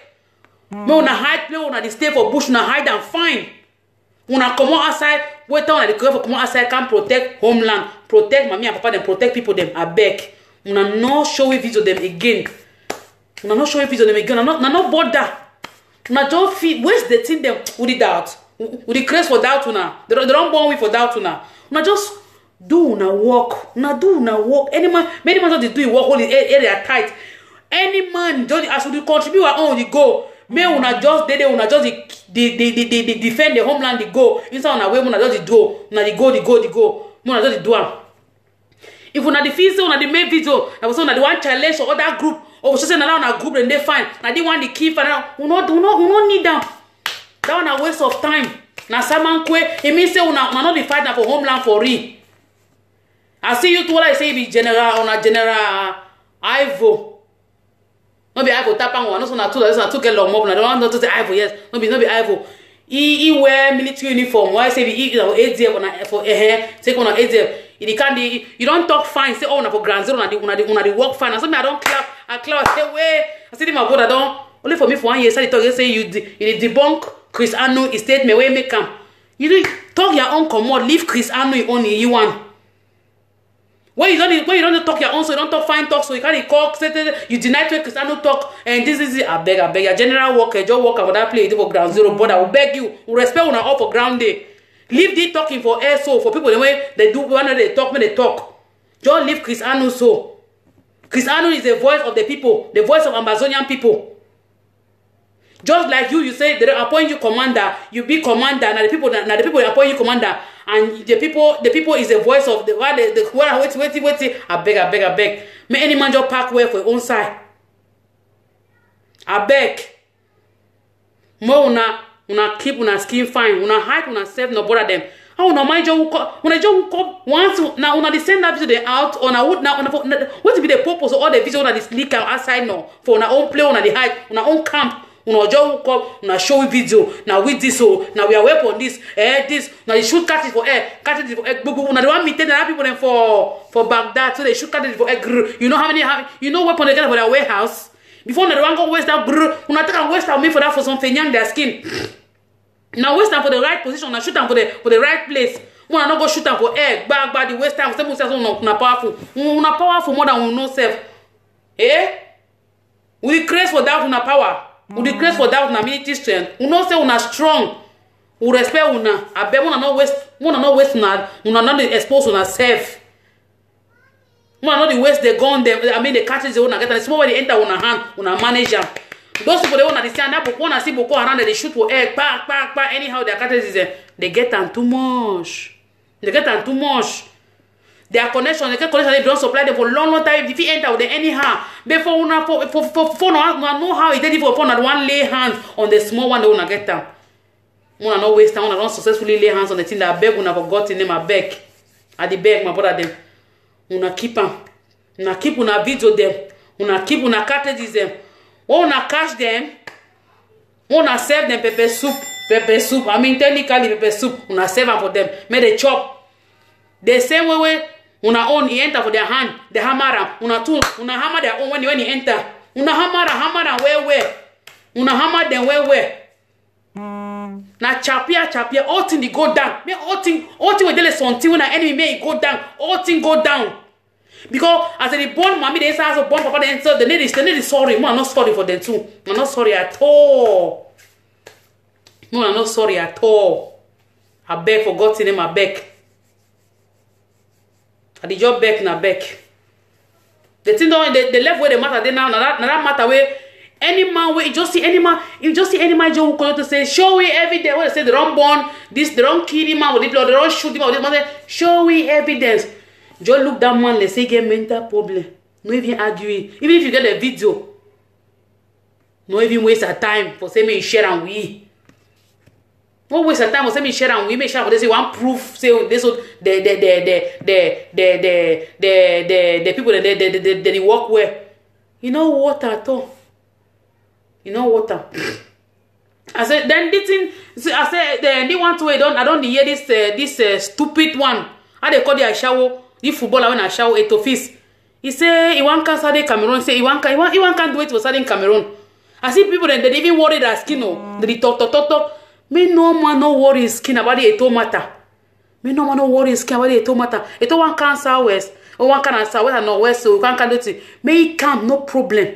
Me una hide play, una the stay for bush, una hide and fine. Una come outside, wait down at the for come outside can protect homeland, protect mommy and papa, them protect people them. I beg. Una no show video them again. Una no show video them again. Una no bother. Una just feel waste the thing them with the doubt, with the craze for doubt una. They don't born with for doubt una. Una just do na work, do na work. Any man, many man just do work all the area tight. Any man just as we contribute our own, you go. May una just una just the defend the homeland, the go. Inside una way, una just do, una the go. Una just do am. If una the fees, una the main video, na was una the one challenge or other group, or was just another group and they find. Na the one the key for now. We no need them. That one a waste of time. Na saman kwe. It means say una not the fight na for homeland for real. I see you to what I say be general on a general Ivo. No be Ivo tapang one, no so na two get long mob. I don't want to say Ivo, yes. No be Ivo. He wear military uniform. Why say be ADF on for take on ADF. You can't you don't talk fine, say oh na for Grand Zero una the work fine. And so me I don't clap, I say way. I say my brother don't only for me for 1 year. Say talk say you debunk Chris Anu his statement where make come. You talk your own commode, leave Chris Anu only you want. When you don't talk your own, so you don't talk fine talk, so you can't call, you deny to Cristiano talk, and this is it. I beg, your general worker, just work for that play for ground zero, but I will beg you, respect una all for ground day. Leave the talking for air so for people the way they do when they talk, when they talk. Just leave Cristiano so. Cristiano is the voice of the people, the voice of Amazonian people. Just like you say they appoint you commander, you be commander, now the people appoint you commander, and the people is the voice of the wait. I beg. May any man just park well for your own side. I beg. More una keep una skin fine, una hide una self no bother them. How una mind you when just come once now una send that video out on a wood now what to be the purpose of all the video that is leak outside now for una own play una the hide una own camp. Una just come, una show video. Now with this, so now we are working on this, this. Now they shoot catches for air, Now they want me tell people them for Baghdad, so they shoot catches for air. You know how many weapons they get for their warehouse. Before they want go waste that, una take and waste that me for that for some fenyang their skin. Now waste them for the right position. Now shoot them for the right place. Una not go shoot them for air, bag the waste time. Some say una powerful more than we know self. We craze for that una power. We the grace for that una military strength. We not say una strong. We respect una. I bet una not waste una not expose una self. Una not the waste the gun them. I mean the catches they una get and small when they enter una hand, una manage them. Those people they wanna stand up, wanna see Boko Haram they shoot for egg, anyhow their catches is they get them too much. Their connection, they don't supply them for long time. If you enter with them anyhow, before una for know how it is for one lay hands on the small one they wanna get them. Una not waste time, una don't successfully lay hands on the thing that I beg una forgot in them. I beg my brother them. Una keep them, una keep una video them, una keep una cartridges them. Una catch them, una serve them pepper soup. I mean technically pepper soup. Una serve them for them. Make they chop. The same way. Una own he enter for their hand, the hammer, una hammer their own when you enter. Una hammer where. Una hammer them where. Na chapia, all thing they go down. Me all thing we tell something when an enemy may go down, all thing go down. Because as they born mommy, they say as a born papa, they need sorry. I'm not sorry for them too. I'm not sorry at all. No, I'm not sorry at all. I beg for God's name, I beg. I did your beg, na beg. The thing don't the left where the matter they now that matter where any man where you just see any man just who come to say show we evidence. What they say they don't born this, they don't kill him out with the blood, they don't shoot him out with the man. Show we evidence. Just look that man, they say get mental problem. No even argue. Even if you get a video, no even waste your time for say me share and we. No waste your time for say me share and we make sure they say one proof say this the people that they work well. You know what at all. You know what? I said then this thing. I said they want to. I don't hear this stupid one. How they call the shower? The footballer when I shower at office. He say he want can Southern Cameroon. Say he want can do it for Southern Cameroon. I see people that they even worry that skin. No, they talk. Me no man no worry skin about the eto matter. Me no man no worry skin about the eto matter. Eto one can southwest or one can southwest and northwest so you can do it. May come no problem.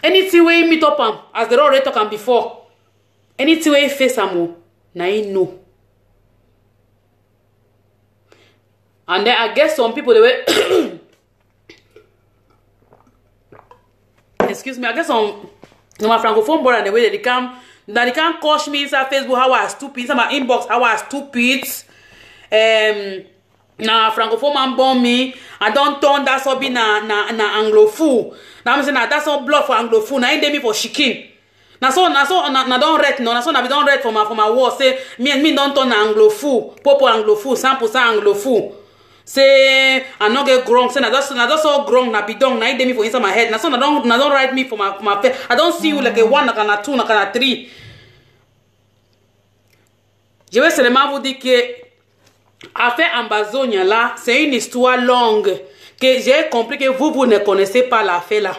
Anything we meet up am as they already talk am before. Anything we face am na he know. And then I guess some people they were excuse me, I guess some my francophone brother the way that they can't coach me inside Facebook how I stupid, inside my inbox how I stupid. Now francophone man born me, I don't turn that so be na anglophone. Now I'm saying that's all blood for anglophone. Now ain't me for chicken. Now so don't read no. Now so now we don't read for my word. Say me don't turn anglophone, popo anglophone, 100% anglophone. Say I not get grown. Say na that's all grown. Na bidong. Na ain't me for inside my head. Now so na don't write me for my face. I don't see you like a 1, like a 2, like a 3. Je vais seulement vous dire que affaire Ambazonia là, c'est une histoire longue que j'ai compris que vous ne connaissez pas l'affaire là.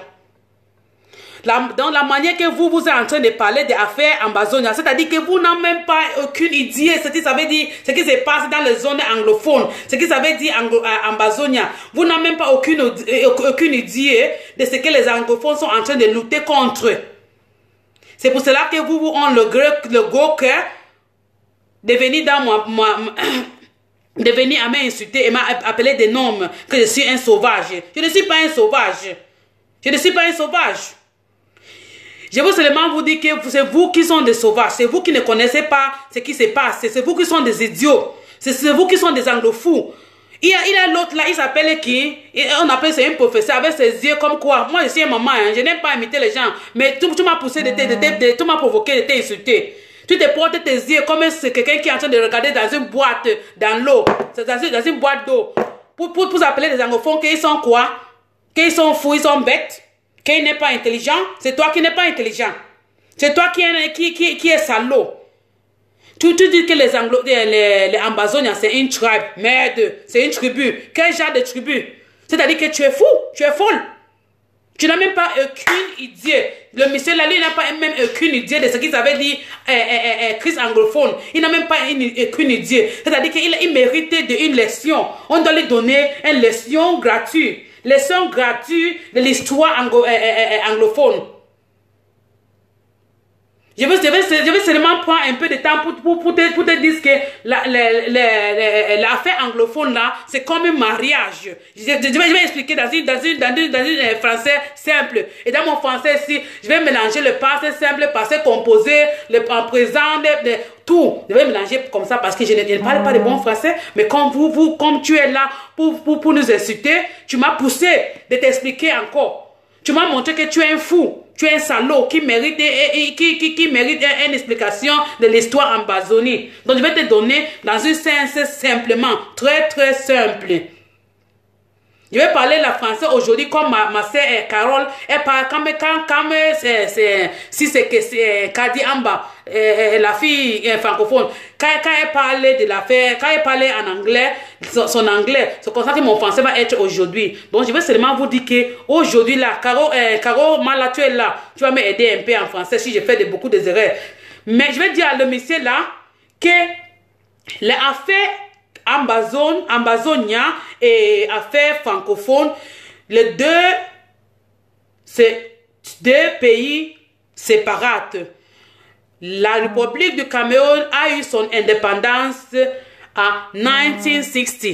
Dans la manière que vous êtes en train de parler des affaires Ambazonia, c'est-à-dire que vous n'avez même pas aucune idée ce qui ça veut dire, ce qui se passe dans les zones anglophones, ce qui ça veut dire Ambazonia. Vous n'avez même pas aucune idée de ce que les anglophones sont en train de lutter contre. C'est pour cela que vous avez le gros cœur de venir dans de venir à m'insulter et m'appeler des noms que je suis un sauvage. Je ne suis pas un sauvage. Je ne suis pas un sauvage. Je veux seulement vous dire que c'est vous qui sont des sauvages. C'est vous qui ne connaissez pas ce qui se passe. C'est vous qui sont des idiots. C'est vous qui sont des anglophones. Il y a l'autre là, il s'appelle qui? On appelle c'est un professeur avec ses yeux comme quoi. Moi je suis un maman, hein, je n'aime pas imiter les gens. Mais tu m'as poussé, tu m'as provoqué de t'insulter. Tu te portes tes yeux comme quelqu'un qui est en train de regarder dans une boîte, dans l'eau. Dans une boîte d'eau. Pour appeler les anglophones qu'ils sont quoi? Qu'ils sont fous, ils sont bêtes. Qu'ils n'est pas intelligent. C'est toi qui n'es pas intelligent. C'est toi qui est salaud. Tu dis que les Ambazoniens c'est une tribe. Merde, c'est une tribu. Quel genre de tribu? C'est-à-dire que tu es fou, tu es folle. Tu n'as même pas aucune idée. Le monsieur là, lui n'a pas même aucune idée de ce qu'ils avaient dit Chris anglophone. Il n'a même pas aucune idée. C'est-à-dire qu'il méritait une leçon. On doit lui donner une leçon gratuite. Leçon gratuite de l'histoire anglophone. Je vais seulement prendre un peu de temps pour te dire que l'affaire anglophone là, c'est comme un mariage. Je vais expliquer dans une français simple. Et dans mon français ici, je vais mélanger le passé simple, le passé composé, le présent, tout. Je vais mélanger comme ça parce que je ne parle pas de bon français. Mais comme comme tu es là pour nous insulter, tu m'as poussé de t'expliquer encore. Tu m'as montré que tu es un fou. Tu es un salaud qui mérite, qui mérite une explication de l'histoire en Ambazonie. Donc je vais te donner dans une sens simplement, très très simple. Je vais parler le français aujourd'hui comme ma sœur Carole. Elle parle comme si c'est Kadi Amba, la fille francophone. Quand elle parlait de l'affaire, quand elle parlait en anglais, son anglais, c'est comme ça que mon français va être aujourd'hui. Donc je vais seulement vous dire que aujourd'hui là, Caro Mala, tu es là, tu vas m'aider un peu en français si je fais beaucoup d'erreurs. Mais je vais dire à le monsieur là que l'affaire Ambazonia et affaires francophones, les deux, c'est deux pays séparés. La République du Cameroun a eu son indépendance en 1960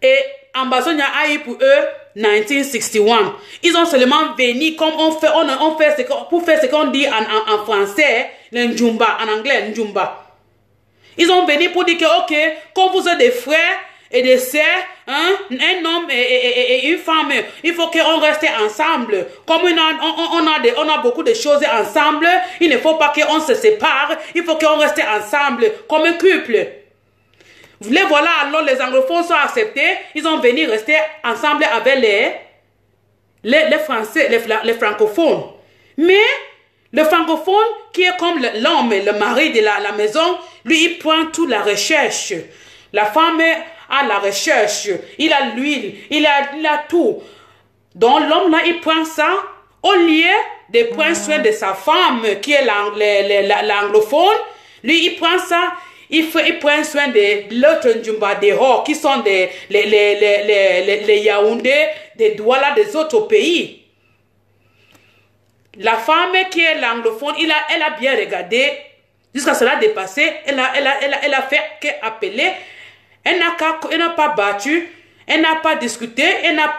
et Ambazonia a eu pour eux 1961. Ils ont seulement venu comme pour faire ce qu'on dit en français, le Njumba, en anglais, Njumba. Ils ont venu pour dire que, ok, quand vous êtes des frères et des sœurs, hein, un homme et une femme, il faut qu'on reste ensemble. Comme on a beaucoup de choses ensemble, il ne faut pas qu'on se sépare, il faut qu'on reste ensemble comme un couple. Les voilà, alors les anglophones sont acceptés, ils ont venu rester ensemble avec les Français, les francophones. Mais le francophone, qui est comme l'homme, le mari de la maison, lui, il prend toute la recherche. La femme a la recherche, il a l'huile, il a tout. Donc l'homme là, il prend ça, au lieu de prendre soin de sa femme, qui est l'anglophone, lui, il prend ça, il prend soin de l'autre Njumba dehors, qui sont les Yaoundé, des Douala des autres pays. La femme qui est l'anglophone, elle a bien regardé, jusqu'à cela dépassé, elle a fait qu'appeler, elle n'a pas battu, elle n'a pas discuté, elle n'a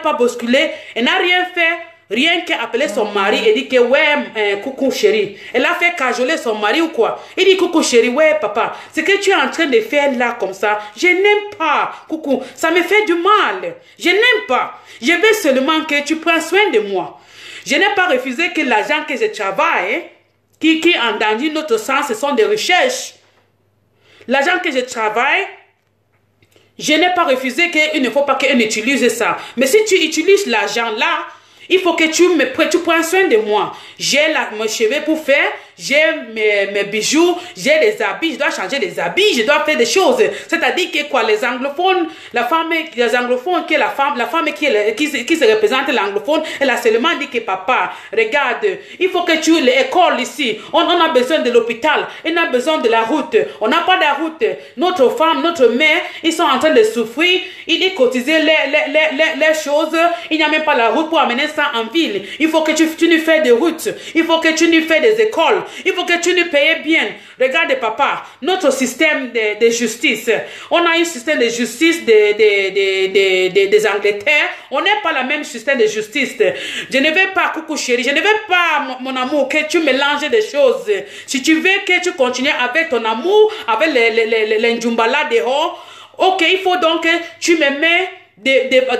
pas bousculé, elle n'a rien fait, rien qu'appeler son mari et dit que ouais, coucou chérie. Elle a fait cajoler son mari ou quoi. Il dit coucou chérie, ouais papa, ce que tu es en train de faire là comme ça, je n'aime pas, coucou, ça me fait du mal, je n'aime pas, je veux seulement que tu prends soin de moi. Je n'ai pas refusé que l'argent que je travaille, qui dans un autre sens, ce sont des recherches. L'argent que je travaille, je n'ai pas refusé qu'il ne faut pas qu'on utilise ça. Mais si tu utilises l'argent là, il faut que tu prends soin de moi. J'ai mes cheveux pour faire, j'ai mes bijoux, j'ai des habits, je dois changer des habits, je dois faire des choses. C'est-à-dire que quoi, les anglophones, les anglophones qui est la femme qui se représente l'anglophone, elle a seulement dit que papa, regarde, il faut que tu l'école ici, on a besoin de l'hôpital, on a besoin de la route, on n'a pas de route. Notre femme, notre mère, ils sont en train de souffrir, ils cotisent les choses, il n'y a même pas la route pour amener ça en ville. Il faut que tu nous fais des routes, il faut que tu nous fais des écoles, il faut que tu nous payes bien. Regarde papa, notre système de justice, on a un système de justice des Angleterres, on n'est pas le même système de justice. Je ne veux pas, coucou chérie, je ne veux pas mon amour que tu mélanges des choses. Si tu veux que tu continues avec ton amour, avec les Njumbala dehors, ok, il faut donc que tu me mets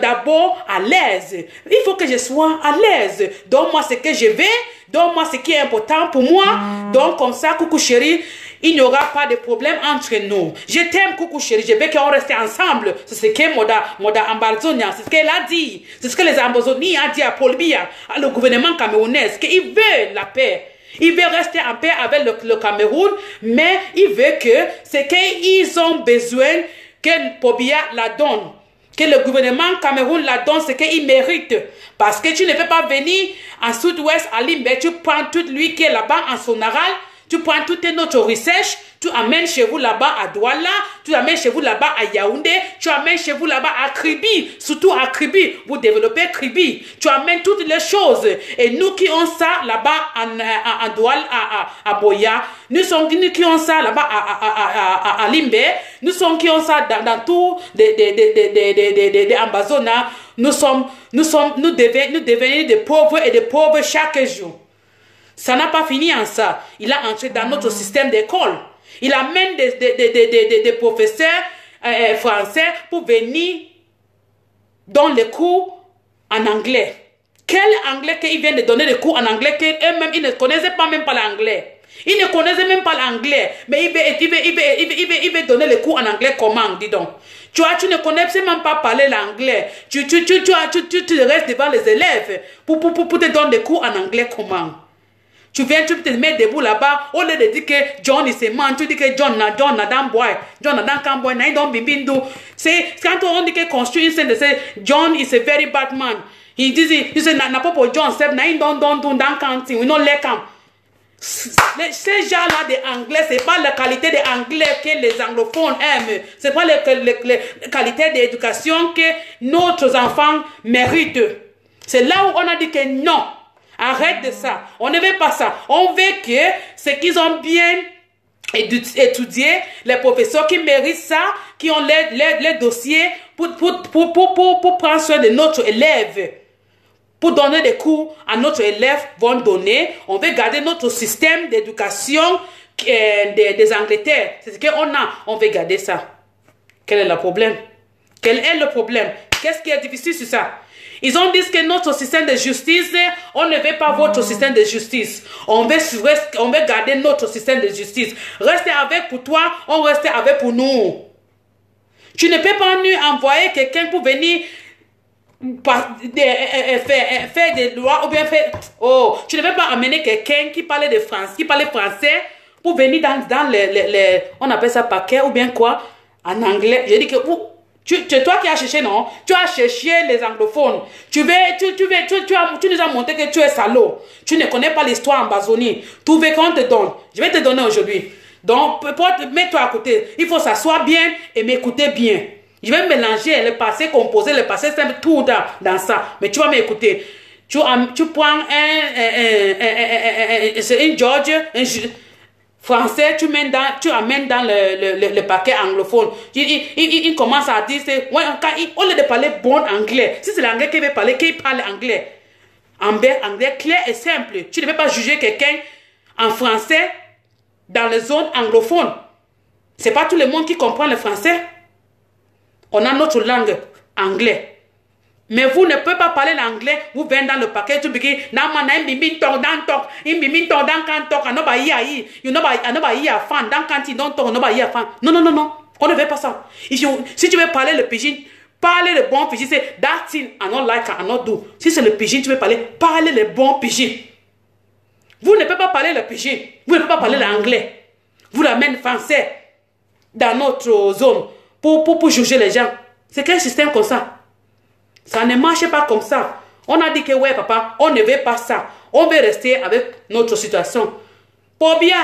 d'abord à l'aise. Il faut que je sois à l'aise. Donne-moi ce que je veux, donne-moi ce qui est important pour moi. Donc comme ça, coucou chérie, il n'y aura pas de problème entre nous. Je t'aime, coucou chérie, je veux qu'on reste ensemble. C'est ce que Moda Ambazonia, c'est ce qu'elle a dit. C'est ce que les Ambazonia a dit à Paul Biya, le gouvernement camerounais, qu'il veut la paix. Il veut rester en paix avec le Cameroun, mais il veut que ce qu'ils ont besoin, que Paul Biya la donne. Que le gouvernement Cameroun la donne ce qu'il mérite. Parce que tu ne peux pas venir en sud-ouest à Limbe, tu prends toute lui qui est là-bas en Sonaral, tu prends toute notre recherche, tu amènes chez vous là-bas à Douala, tu amènes chez vous là-bas à Yaoundé, tu amènes chez vous là-bas à Kribi, surtout à Kribi, vous développez Kribi, tu amènes toutes les choses. Et nous qui ont ça là-bas en Douala, à Boya, nous qui ont ça là-bas à Limbe, nous qui ont ça dans tout des Ambazonas, nous devenons des pauvres et des pauvres chaque jour. Ça n'a pas fini en ça. Il a entré dans notre système d'école. Il amène des professeurs français pour venir dans les cours en anglais. Quel anglais qu'ils viennent de donner des cours en anglais qu'eux-mêmes, ils ne connaissaient pas même pas l'anglais. Ils ne connaissaient même pas l'anglais. Mais il veut donner les cours en anglais comment, dis donc. Tu ne connais même pas parler l'anglais. Tu restes devant les élèves pour te donner des cours en anglais comment. Tu viens, tu te mets debout là-bas, au lieu de dire que John is a man, tu dis que John n'a dan boy, John n'a dan boy, n'a don bimbindu. C'est quand on dit que construit une scène de say John is a very bad man. Il dit n'a pas pour John, c'est n'a don dan kanti, we no like him. Ces gens-là d'anglais, c'est pas la qualité d'anglais que les anglophones aiment. C'est pas la qualité d'éducation que nos enfants méritent. C'est là où on a dit que non. Arrête de ça. On ne veut pas ça. On veut que ce qu'ils ont bien étudié, les professeurs qui méritent ça, qui ont les dossiers pour prendre soin de notre élève. Pour donner des cours à notre élève, vont donner. On veut garder notre système d'éducation des Angleterres. C'est ce qu'on a. On veut garder ça. Quel est le problème? Quel est le problème? Qu'est-ce qui est difficile sur ça? Ils ont dit que notre système de justice, on ne veut pas votre système de justice. On veut garder notre système de justice. Rester avec pour toi, on reste avec pour nous. Tu ne peux pas nous envoyer quelqu'un pour venir faire des lois ou bien faire... Oh, tu ne veux pas amener quelqu'un qui parle de France, qui parle français pour venir dans les on appelle ça paquet ou bien quoi en anglais. J'ai dit que c'est toi qui as cherché, non? Tu as cherché les anglophones. Tu nous as montré que tu es salaud. Tu ne connais pas l'histoire ambazonie. Tu veux qu'on te donne. Je vais te donner aujourd'hui. Donc, mets-toi à côté. Il faut s'asseoir bien et m'écouter bien. Je vais mélanger le passé composé, le passé simple, tout dans ça. Mais tu vas m'écouter. Tu prends une George, français, tu amènes dans le paquet anglophone. Il commence à dire, ouais, au lieu de parler bon anglais, si c'est l'anglais qu'il veut parler, qu'il parle anglais. Anglais clair et simple. Tu ne peux pas juger quelqu'un en français dans les zones anglophones. C'est pas tout le monde qui comprend le français. On a notre langue anglais. Mais vous ne pouvez pas parler l'anglais, vous venez dans le paquet, tu dis, non, non, on ne veut pas ça. Si tu veux parler le pidgin, parler le bon pidgin, c'est that thing I don't like, I not do. Si c'est le pidgin, tu veux parler le bon pidgin. Vous ne pouvez pas parler le pidgin, vous ne pouvez pas parler l'anglais. Vous l'amenez français dans notre zone pour juger les gens. C'est quel système comme ça? Ça ne marche pas comme ça. On a dit que ouais papa, on ne veut pas ça. On veut rester avec notre situation. Pour bien,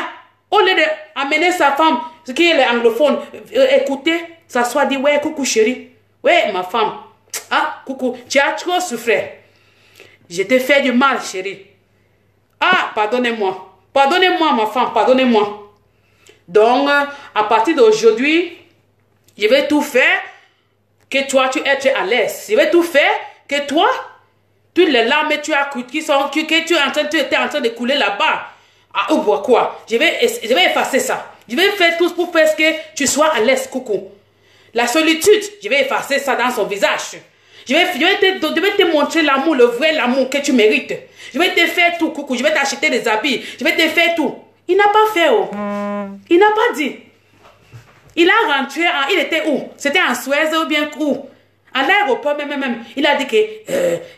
au lieu d'amener sa femme, ce qui est l'anglophone, écouter, s'asseoir, dire ouais coucou chérie, ouais ma femme, ah coucou, tu as trop souffert. Je t'ai fait du mal chérie. Ah pardonnez-moi, pardonnez-moi ma femme, pardonnez-moi. Donc à partir d'aujourd'hui, je vais tout faire que toi, tu es à l'aise. Je vais tout faire que toi, toutes les larmes que tu as que tu étais en train de couler là-bas. Ah, ou quoi? Je vais effacer ça. Je vais faire tout pour faire que tu sois à l'aise, coucou. La solitude, je vais effacer ça dans son visage. Je vais te montrer l'amour, le vrai amour que tu mérites. Je vais te faire tout, coucou. Je vais t'acheter des habits. Je vais te faire tout. Il n'a pas fait, oh. Il n'a pas dit. Il a rentré, il était où? C'était en Suède ou bien où? À l'aéroport même. Il a dit que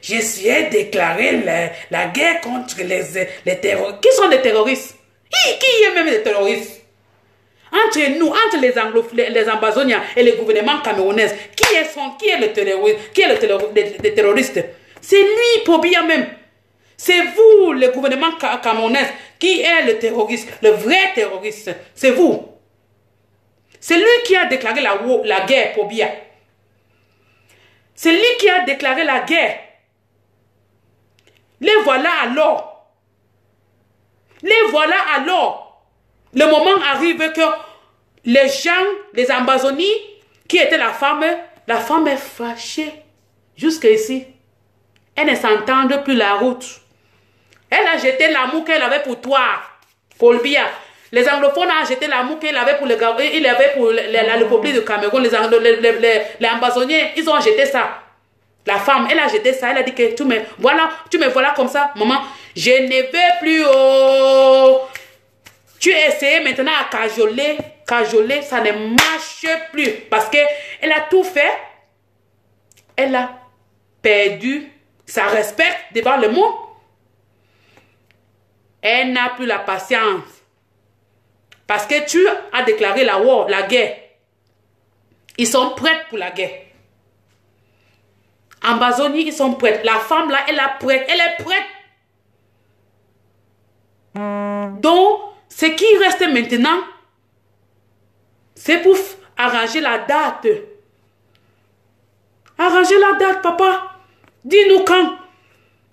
je suis déclaré la guerre contre les terroristes. Qui sont les terroristes? Qui est même les terroristes? Entre nous, entre les Ambazoniens et le gouvernement camerounais, qui est le terroriste? Qui est le terroriste? C'est lui, Pobia même. C'est vous, le gouvernement camerounais, qui est le terroriste, le vrai terroriste. C'est vous. C'est lui qui a déclaré la guerre, Pobia. C'est lui qui a déclaré la guerre. Les voilà alors. Les voilà alors. Le moment arrive que les gens, les Ambazonies, qui étaient la femme est fâchée. Jusqu'ici. Elle ne s'entend plus la route. Elle a jeté l'amour qu'elle avait pour toi, Pobia. Les anglophones ont jeté l'amour qu'il avait pour le peuple du Cameroun. Les Ambazoniens, ils ont jeté ça. La femme, elle a jeté ça. Elle a dit que tu me voilà comme ça, maman. Je ne veux plus. Oh. Tu essayes maintenant à cajoler, ça ne marche plus. Parce qu'elle a tout fait. Elle a perdu sa respect devant le monde. Elle n'a plus la patience. Parce que tu as déclaré la guerre. Ils sont prêts pour la guerre. En Amazonie, ils sont prêts. La femme là, elle est prête. Donc, ce qui reste maintenant, c'est pour arranger la date. Arranger la date, papa. Dis-nous quand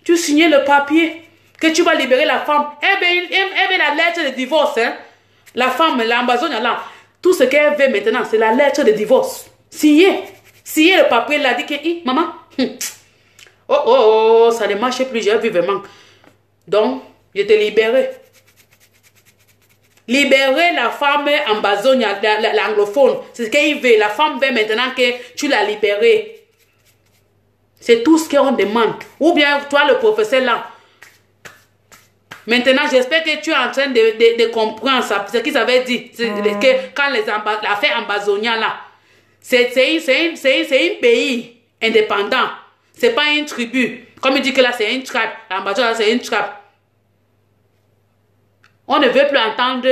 tu signais le papier que tu vas libérer la femme. Elle veut la lettre de divorce. Hein? La femme, l'Ambazonia là, tout ce qu'elle veut maintenant, c'est la lettre de divorce. Signer le papier, elle a dit que, maman, ça ne marche plus, j'ai vu vraiment. Donc, je te libérer. Libérer la femme Ambazonia, l'anglophone. C'est ce qu'il veut. La femme veut maintenant que tu la libères. C'est tout ce qu'on demande. Ou bien toi, le professeur là. Maintenant, j'espère que tu es en train de comprendre ça, ce qu'ils avaient dit. Que quand l'affaire Ambazonia là, c'est un pays indépendant. C'est pas une tribu. Comme il dit que là, c'est une tribe. L'Ambazonia, c'est une tribe. On ne veut plus entendre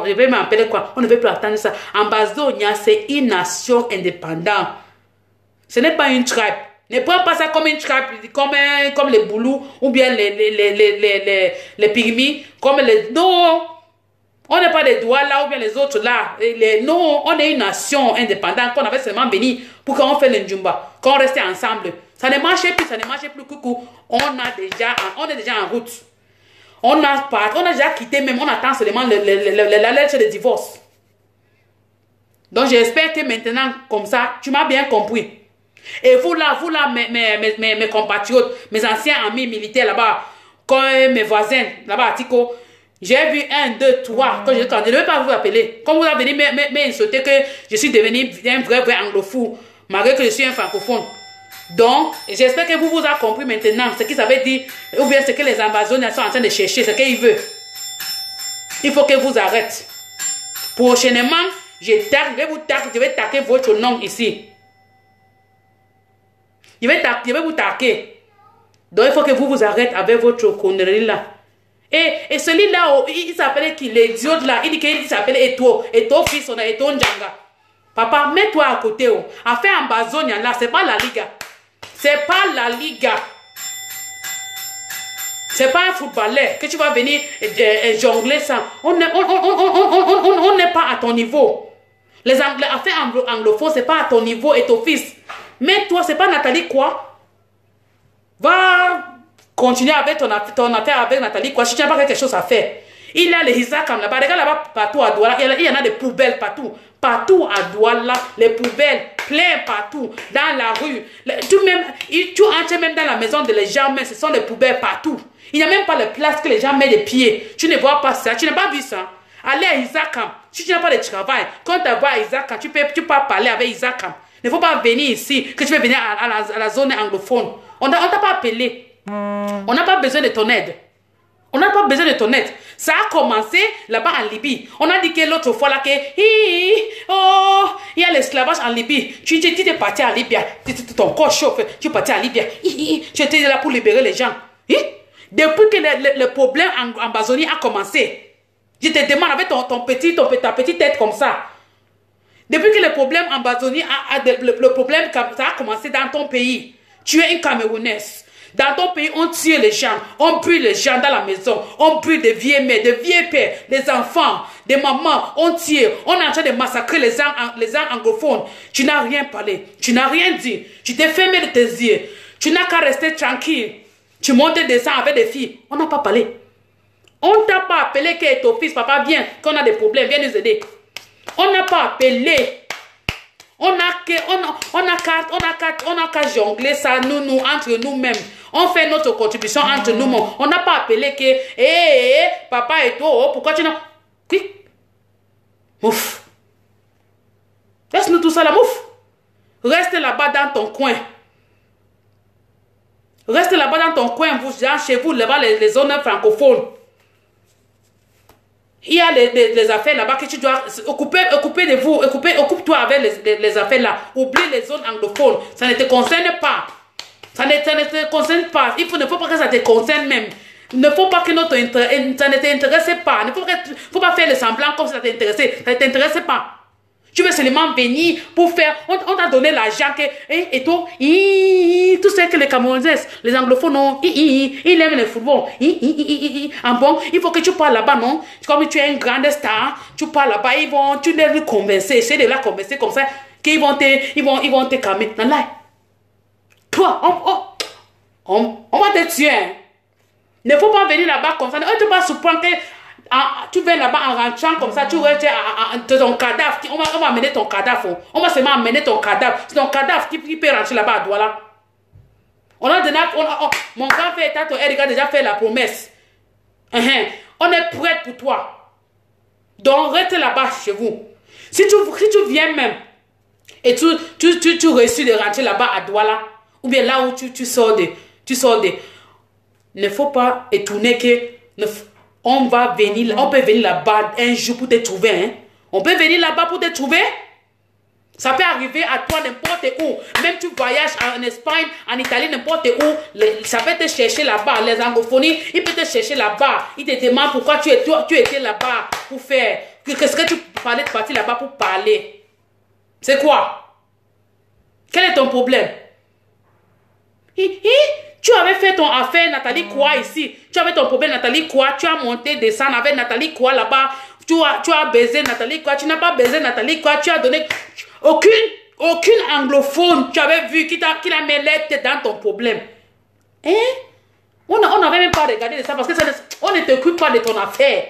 je vais m'appeler quoi? On ne veut plus entendre ça. Ambazonia, c'est une nation indépendante. Ce n'est pas une tribe. Ne prends pas ça comme une tribe, comme les Boulous ou bien les Pygmies, comme les... Non! On n'est pas des Douala ou bien les autres là. Non, on est une nation indépendante qu'on avait seulement béni pour qu'on fasse le Njumba, qu'on restait ensemble. Ça ne marchait plus, coucou. On est déjà en route. On a déjà quitté même, on attend seulement la lettre de divorce. Donc j'espère que maintenant, comme ça, tu m'as bien compris. Et vous là, mes compatriotes, mes anciens amis militaires là-bas, comme mes voisins là-bas à Tico, j'ai vu 1, 2, 3, quand je ne vais pas vous appeler. Comme vous avez venu m'insulter que je suis devenu un vrai anglophone, malgré que je suis un francophone. Donc, j'espère que vous avez compris maintenant ce qu'ils avaient dit, ou bien ce que les Amazoniens sont en train de chercher, ce qu'ils veulent. Il faut que vous arrêtez. Prochainement, je vais taquer votre nom ici. Je vais vous taquer. Donc, il faut que vous arrêtez avec votre connerie là. Et celui-là, il s'appelait qui? L'idiot là, il dit qu'il s'appelait Eto. Eto fils, on a Eto Njanga. Papa, mets-toi à côté. Affaire Ambazonia là, c'est pas la Liga. C'est pas la Liga. C'est pas un footballeur que tu vas venir jongler ça. On n'est pas à ton niveau. Les affaires anglophones, c'est pas à ton niveau et ton fils. Mais toi, c'est pas Nathalie quoi? Va continuer avec ton affaire avec Nathalie quoi. Si tu n'as pas quelque chose à faire. Il y a les Isakam là-bas. Regarde là-bas partout à Douala. Il y en a des poubelles partout. Partout à Douala, les poubelles plein partout. Dans la rue. Tu entres même dans la maison de les gens, mais ce sont des poubelles partout. Il n'y a même pas de place que les gens mettent les pieds. Tu ne vois pas ça. Tu n'as pas vu ça. Allez à Isakam. Si tu n'as pas de travail, quand tu vas à Isakam, tu peux parler avec Isakam. Il ne faut pas venir ici, que tu veux venir à la zone anglophone. On ne t'a pas appelé. On n'a pas besoin de ton aide. On n'a pas besoin de ton aide. Ça a commencé là-bas en Libye. On a dit que l'autre fois là que il y a l'esclavage en Libye. Tu es parti à Libye. Ton corps chauffe. Tu es parti à Libye. Tu étais là pour libérer les gens. Depuis que le problème en Ambazonie a commencé, je te demande avec ta petite tête comme ça. Depuis que le problème en Ambazonie le problème ça a commencé dans ton pays. Tu es une Camerounaise. Dans ton pays, on tue les gens, on brûle les gens dans la maison, on brûle des vieilles mères, des vieux pères, des enfants, des mamans, on tire, on est en train de massacrer les gens anglophones. Tu n'as rien parlé, tu n'as rien dit, tu t'es fermé de tes yeux, tu n'as qu'à rester tranquille. Tu montes des sangs avec des filles, on n'a pas parlé. On ne t'a pas appelé que ton fils, papa, viens, qu'on a des problèmes, viens nous aider. On n'a pas appelé. On n'a qu'à jongler ça nous entre nous-mêmes. On fait notre contribution entre nous-mêmes. On n'a pas appelé que papa et toi, pourquoi tu n'as... Qui? Mouf. Laisse-nous tout ça là, mouf. Reste là-bas dans ton coin. Reste là-bas dans ton coin, vous, chez vous, là-bas, les zones francophones. Il y a les affaires là-bas que tu dois occuper de vous, occupe-toi avec les affaires là. Oublie les zones anglophones. Ça ne te concerne pas. Ça ne te concerne pas. Il ne faut pas que ça te concerne même. Il ne faut pas que ça ne t'intéresse pas. Il ne faut pas faire le semblant comme si ça t'intéressait. Ça ne t'intéresse pas. Tu veux seulement venir pour faire... On t'a donné l'argent et tout. Tout ce que les Camerounais, les anglophones, ils aiment le football. Ah bon, il faut que tu parles là-bas, non? Comme tu es une grande star, tu parles là-bas, tu dois les convaincre, essayer de la convaincre comme ça, qu'ils vont te calmer. Non, là. Toi, on va te tuer. Hein. Ne faut pas venir là-bas comme ça. Tu vas surprendre que tu viens là-bas en rentrant comme ça, tu vois ton cadavre. On va amener ton cadavre. On va seulement amener ton cadavre. C'est ton cadavre qui peut rentrer là-bas à Douala. Mon grand frère Eric a déjà fait la promesse. On est prêt pour toi. Donc reste là-bas chez vous. Si tu viens même et tu réussis de rentrer là-bas à Douala, ou bien là où tu sors de... Ne faut pas étonner que on peut venir là-bas un jour pour te trouver. Hein? On peut venir là-bas pour te trouver. Ça peut arriver à toi n'importe où. Même tu voyages en Espagne, en Italie, n'importe où. Ça peut te chercher là-bas. Les anglophonies, ils peuvent te chercher là-bas. Ils te demandent pourquoi tu étais là-bas pour faire. Qu'est-ce que tu parlais de partir là-bas pour parler? C'est quoi? Quel est ton problème? Tu avais fait ton affaire Nathalie Koua ici. Tu avais ton problème Nathalie Koua. Tu as monté, descendu avec Nathalie Koua là-bas. Tu as baisé Nathalie Koua. Tu n'as pas baisé Nathalie Koua. Tu as donné... Aucune anglophone tu avais vu qui a mis l'aide dans ton problème. Hein? On n'avait même pas regardé de ça parce que on ne t'occupe pas de ton affaire.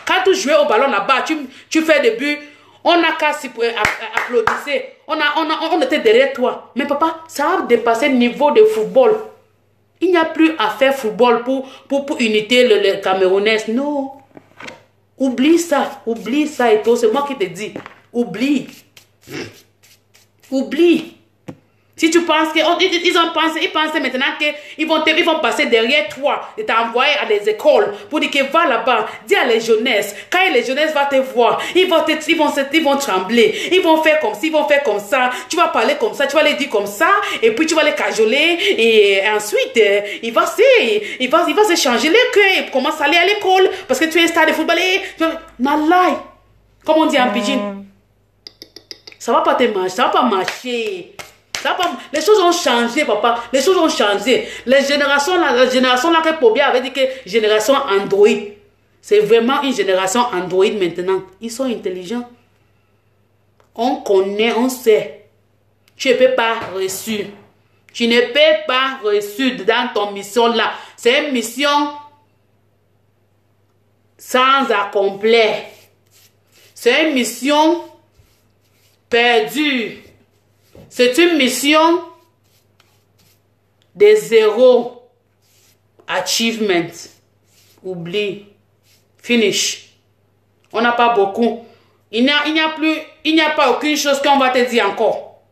Quand tu jouais au ballon là-bas, tu fais des buts. On n'a qu'à applaudir. On était derrière toi. Mais papa, ça a dépassé le niveau de football. Il n'y a plus à faire football pour uniter le Camerounais. Non. Oublie ça et tout. C'est moi qui te dis. Oublie. Oublie. Si tu penses qu'ils pensent maintenant qu'ils vont passer derrière toi et t'envoyer à des écoles pour dire que va là-bas, dis à les jeunesses. Quand les jeunesses vont te voir, ils vont trembler, ils vont faire comme ci, ils vont faire comme ça, tu vas parler comme ça, tu vas les dire comme ça, et puis tu vas les cajoler, et ensuite, il va se changer les cœurs, et commence à aller à l'école, parce que tu es un star de football, et nalai, comme on dit en pidgin. Ça va pas te marcher, ça va pas marcher. Les choses ont changé, papa. Les choses ont changé. La génération là que Pobia avait dit que génération Android. C'est vraiment une génération Android maintenant. Ils sont intelligents. On connaît, on sait. Tu ne peux pas reçu. Tu ne peux pas reçu dans ton mission là. C'est une mission sans accomplir. C'est une mission perdue. C'est une mission de zéro achievement. Oublie. Finish. On n'a pas beaucoup. Il n'y a pas aucune chose qu'on va te dire encore.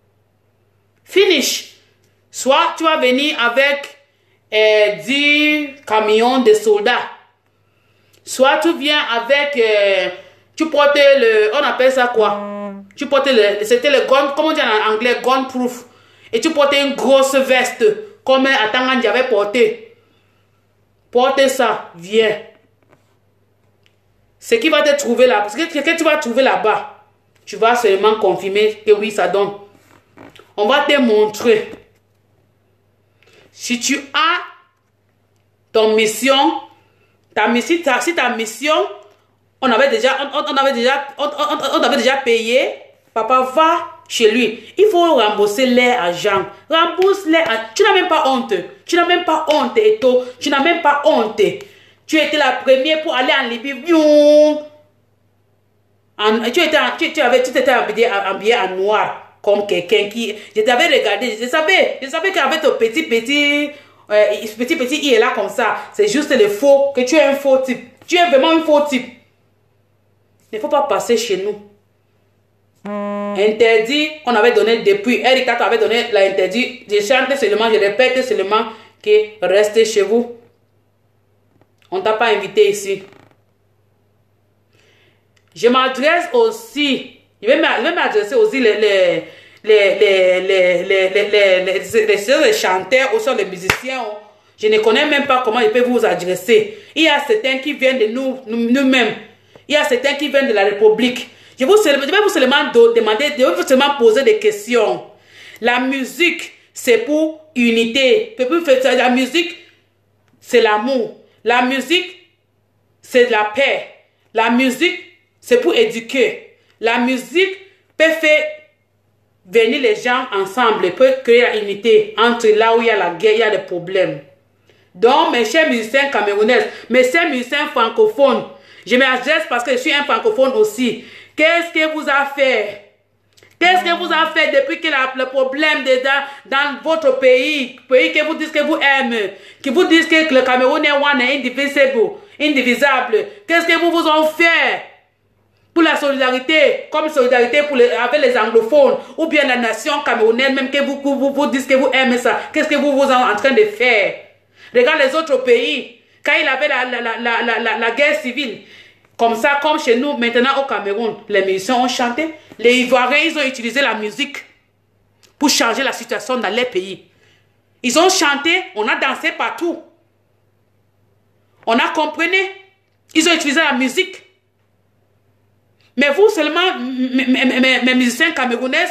Finish. Soit tu vas venir avec 10 camions de soldats. Soit tu viens avec... tu portes on appelle ça quoi? Tu portais c'était le gun, comment on dit en anglais, gun proof. Et tu portais une grosse veste, comme Atangandi avait porté. Porte ça, viens. Ce qui va te trouver là, parce que ce que tu vas trouver là-bas, tu vas seulement confirmer que oui, ça donne. On va te montrer. Si tu as ton mission, si ta mission, on avait déjà payé. Papa, va chez lui. Il faut rembourser les agents. Rembourse-les. Tu n'as même pas honte. Tu n'as même pas honte, Eto. Tu n'as même pas honte. Tu étais la première pour aller en Libye. Tu t'étais habillé en noir. Comme quelqu'un qui... Je t'avais regardé. Je savais qu'avec ton petit, il est là comme ça. C'est juste le faux. Que tu es un faux type. Tu es vraiment un faux type. Il ne faut pas passer chez nous. Interdit, on avait donné depuis. Eric Tato avait donné l'interdit. Je chante seulement, je répète seulement que restez chez vous. On ne t'a pas invité ici. Je m'adresse aussi. Je vais m'adresser aussi les chanteurs ou les musiciens. Je ne connais même pas comment ils peuvent vous adresser. Il y a certains qui viennent de nous-mêmes. Il y a certains qui viennent de la République. Je vais vous seulement demander, je vais vous seulement poser des questions. La musique, c'est pour unité. La musique, c'est l'amour. La musique, c'est la paix. La musique, c'est pour éduquer. La musique peut faire venir les gens ensemble, peut créer la unité entre là où il y a la guerre, il y a des problèmes. Donc, mes chers musiciens camerounais, mes chers musiciens francophones, je m'adresse parce que je suis un francophone aussi. Qu'est-ce que vous a fait? Qu'est-ce que vous a fait depuis que le problème dans votre pays que vous dites que vous aimez, qui vous disent que le Cameroun est one et indivisible? Qu'est-ce que vous ont fait pour la solidarité, comme solidarité avec les anglophones, ou bien la nation camerounaise, même que vous dites que vous aimez ça? Qu'est-ce que vous êtes en train de faire? Regarde les autres pays, quand il avait la guerre civile, comme ça, comme chez nous, maintenant au Cameroun, les musiciens ont chanté. Les Ivoiriens, ils ont utilisé la musique pour changer la situation dans les pays. Ils ont chanté, on a dansé partout. On a compris. Ils ont utilisé la musique. Mais vous seulement, mes musiciens camerounais,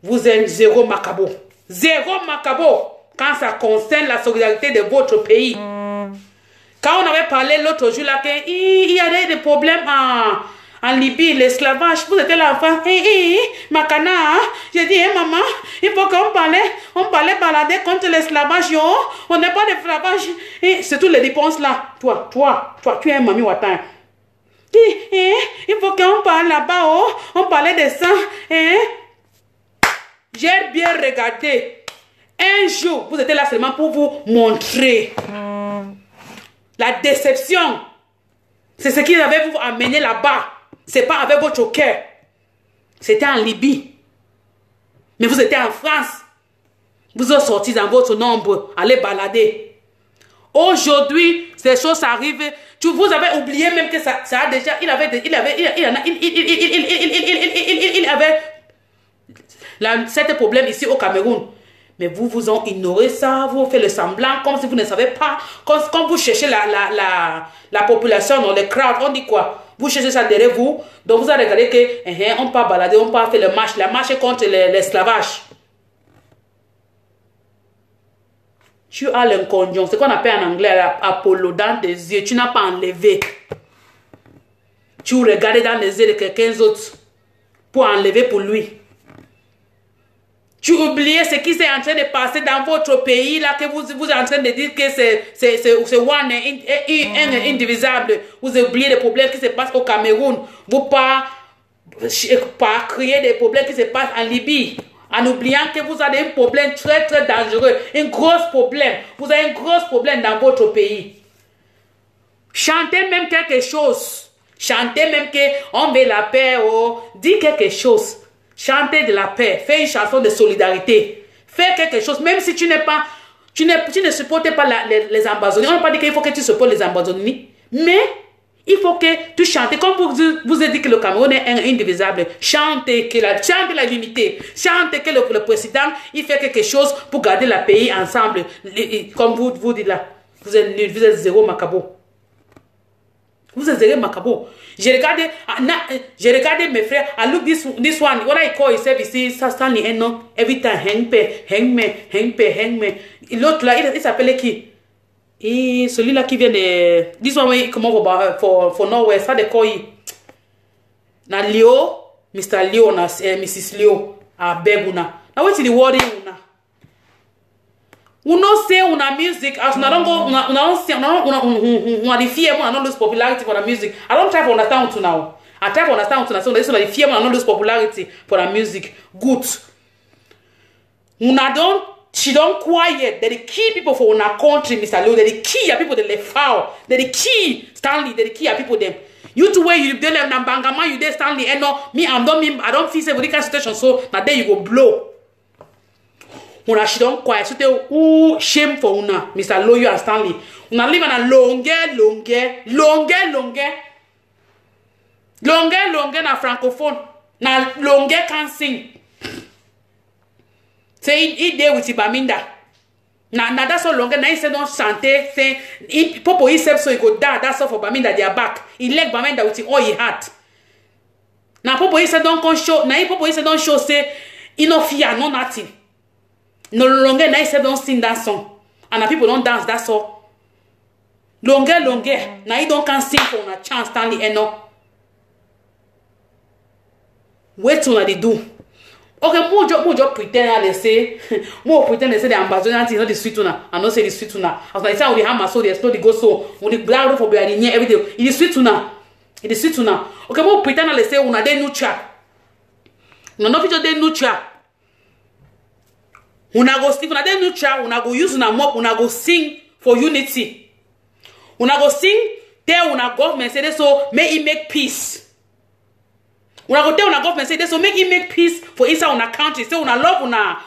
vous êtes zéro macabo. Zéro macabo quand ça concerne la solidarité de votre pays. Quand on avait parlé l'autre jour là, qu'il y avait des problèmes en Libye, l'esclavage, vous étiez là, enfin, Makana, j'ai dit, maman, il faut qu'on parlait balader contre l'esclavage, on n'est pas d'esclavage. C'est toutes les dépenses là. Toi, tu es un mami Watan. Il faut qu'on parle là-bas, on parlait de ça. J'ai bien regardé. Un jour, vous étiez là seulement pour vous montrer. La déception, c'est ce qui avait vous amené là-bas. C'est pas avec votre cœur. C'était en Libye. Mais vous étiez en France. Vous êtes sortis dans votre nombre, allez balader. Aujourd'hui, ces choses arrivent. Vous avez oublié même que ça a déjà. Il avait cet problème ici au Cameroun. Mais vous ont ignoré ça, vous faites le semblant, comme si vous ne savez pas. Quand vous cherchez la population dans les crowds, on dit quoi? Vous cherchez ça derrière vous. Donc vous avez regardé que on peut balader, on peut faire le marche. La marche contre l'esclavage. Tu as l'incondition, ce qu'on appelle en anglais Apollo dans tes yeux. Tu n'as pas enlevé. Tu regardes dans les yeux de quelqu'un d'autre pour enlever pour lui. Tu oublies ce qui s'est en train de passer dans votre pays, là, que vous êtes en train de dire que c'est one et indivisible. Vous oubliez les problèmes qui se passent au Cameroun. Vous pas créer des problèmes qui se passent en Libye. En oubliant que vous avez un problème très très dangereux. Un gros problème. Vous avez un gros problème dans votre pays. Chantez même quelque chose. Chantez même qu'on veut la paix. Dis quelque chose. Chantez de la paix, fais une chanson de solidarité, fais quelque chose, même si tu ne supportes pas les Amazoniens. On n'a pas dit qu'il faut que tu supportes les Amazoniens, mais il faut que tu chantes, comme vous avez dit que le Cameroun est indivisible, chantez la unité, chantez que le président, il fait quelque chose pour garder le pays ensemble, comme vous dites là, vous êtes zéro macabo. Vous êtes zéro macabo. J'ai regardé mes frères. I look this one. What I call himself ici, ça Stanley Eno. Every time hang me. L'autre là, il s'appelait qui? Et celui-là qui vient de. This one way come over for Norway. Ça de quoi? Na Leo, Mr. Leo na Mrs. Leo a beguna. Now what is the word una? We don't say una music as una don't go una fear one not lose popularity for the music. I don't try to understand until now. I try to understand until now. So this one the fear one not lose popularity for the music. Good. She don't quiet. They're the key people for una country, Mr. Leo. They're the key people that left foul. They're the key Stanley. They're the key people them. You two way you dey left na bangama you dey Stanley. And no me I don't feel say with this kind of situation so now there you go blow. Una she don't quiet. So they shame for una, Mr. Loyo and Stanley. Una live on a longer na francophone. Na longer can sing. Say he there with Ibaminda. Na that's all longer. Na he say don't chante. Say Popo himself so he go die. That's all for Baminda. They are back. He left Baminda with all he had. Now Popo said don't come show. Now Popo said don't show say enough fear, no nothing. No longer now said don't sing that song. And the people don't dance that song. Longer. Now you don't can sing for a chance Stanley Eno. Wait till they do. Okay, more job pretend they say more pretend they say the Amazonian thing, not the sweet tuna. I not say the sweet tuna. I was like, say the hammer, so they explode the go so when the blood for be near everything. It is sweet tuna. It is sweet tuna. Okay, more pretend they say una dey neutral. Una no feature dey neutral. Una go stick, una dey neutral, una go use una mop, una go sing for unity. Una go sing, tell una government say this so may it make peace. Una go tell una government say this so make it make peace for inside una country. Say una love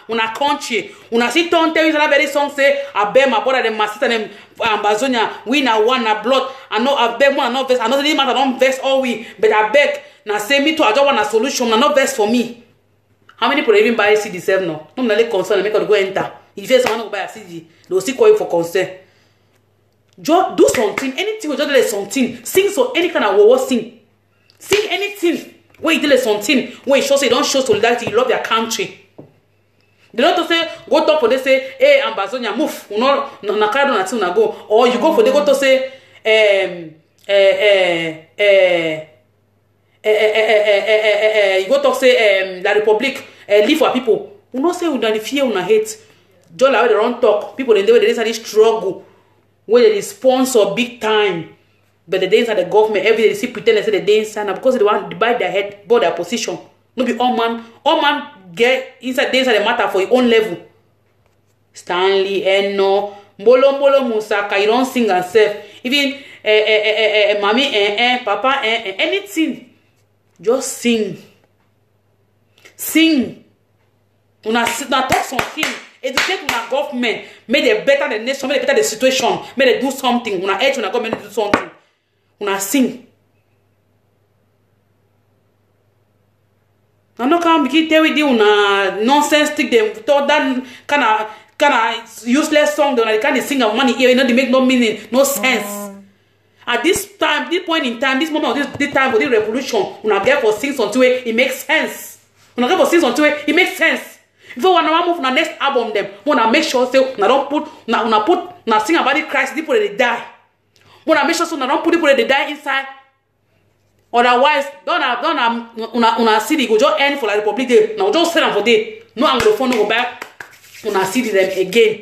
una country. Una sit down tell you that very song say I beg my brother them my sister them Amazonia we na one na blood. I know I beg one I not vex. I know the matter don't vex all we but I beg na say me too I just want a solution. Na not vex for me. How many people even buy CD7 now? No really concern make them go enter. If you someone go buy a CD, they will still call you for concern. Just do something, anything we just do something. Sing so any kind of war sing. Sing anything. When you do something, when you show say don't show solidarity, you love your country. They don't say go talk for they say, hey Ambazonia move, you know, na carry on until na go. Or you go for they go to say you go talk say La Republique live for people. You know say una fear una hate. Just like they don't talk, people they say struggle. Where they sponsor big time. But the days at the government, every day they see pretend they say the days and because they want to divide their head, both their position. No be all man get inside days at the matter for your own level. Stanley, Eno, Mbolo Musaka, you don't sing and self. Even mommy, papa, anything. Just sing. Sing. Una talk something. Educate una government. Make they better the nation, make they better the situation, make they do something. Una edge una government do something. Una sing. I no can begin tell with you una nonsense stick them thought that kind of useless song they can't sing and money here, you know, they make no meaning, no sense. At this time, this point in time, this moment of this time for the revolution, una get for sing something way it makes sense. Una get for sing something way it makes sense. If you want to move na next album them, wanna make sure say una don't put na sing about the Christ people they die. Wanna make sure so una don't put people they die inside. Otherwise, una CD go just end for La Republique Day. Now just sell them for day. No Anglophone no go back. Una CD them again.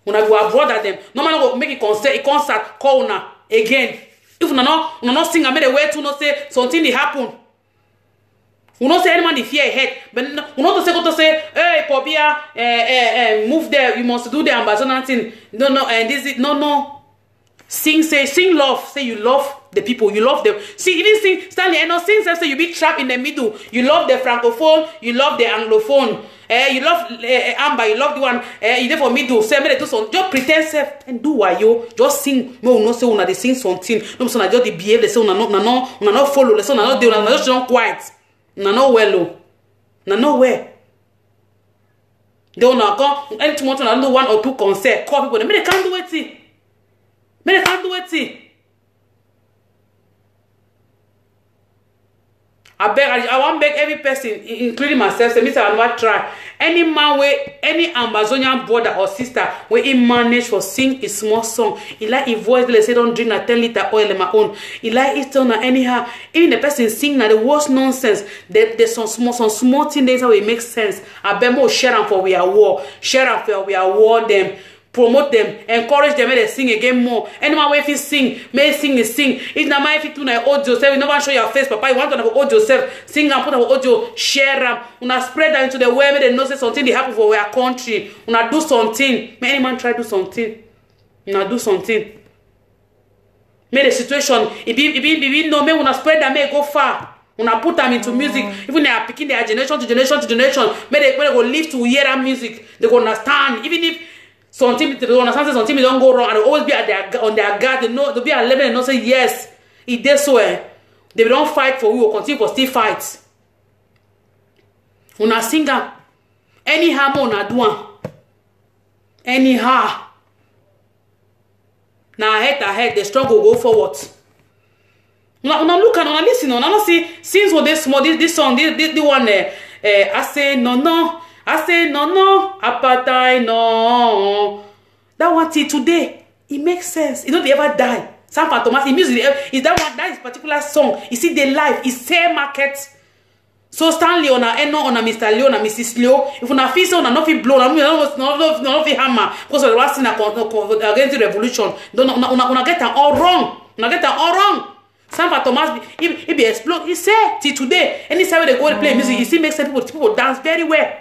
Una go abroad them. No man go make a concert call una again. If una no sing and make the way to not say something they happen. We not say anyone the fear ahead, but we not to say, hey, Pobia, move there. You must do the Amazonian thing. No, and this is no. Sing love. Say you love the people. You love them. See, even sing Stanley. I know sing say you be trapped in the middle. You love the francophone. You love the anglophone. You love Amber. You love the one. You there for middle. Say me they do something. Just pretend self and do why you just sing. No, no say una they sing something. No, so na just the behave. They say una not follow. They say una not do. Una just don't quiet. Na nowhere. Na nowhere. They don't come. Anything want to do 1 or 2 concert. Call people. They can't do it. They can't do it. I want beg every person, including myself, say, Mr. I never try. Any man way, any Amazonian brother or sister, where he manage for sing a small song, he like his voice, they say don't drink a 10 liter oil in my own. He like it on anyhow. Even the person sing na the worst nonsense. There's some small thing there how it makes sense. I bet more share them for we are war. Share them for we are war them. Promote them, encourage them, may they sing again more. Anyone way if you sing, may sing. If na my if you do na audio, say you never show your face, papa. You want to have audio self, sing and put our audio, share them. Una spread that into the world, may they know say something they happen for our country. Una do something. May any man try do something. Una do something. May the situation, if no, may una spread that may go far. Una put them into music. Even they are picking their generation to generation. May they go live to hear that music. They go understand. Even if something they don't understand, something don't go wrong, and they always be on their guard. They know they'll be at 11 and not say yes. It does so. They don't fight for you or continue for still fight. Una singer anyhow una do anyhow. Now head the struggle go forward. Una look and una listen. Una not see since what this small this song this one I say no, apartheid no. That one till today it makes sense. It don't ever die. Sam Thomas, the music is that one, that is particular song. You see the life, it's same market. So Stanley on a Eno on a Mr. Leo on a Mrs. Leo. If una feel so, not feel blown, not feel hammer because of the last thing against the revolution. Don't una get them all wrong. Una get them all wrong. Sam Thomas, he be explode. He say till today, anytime they go to play music, you see make people dance very well.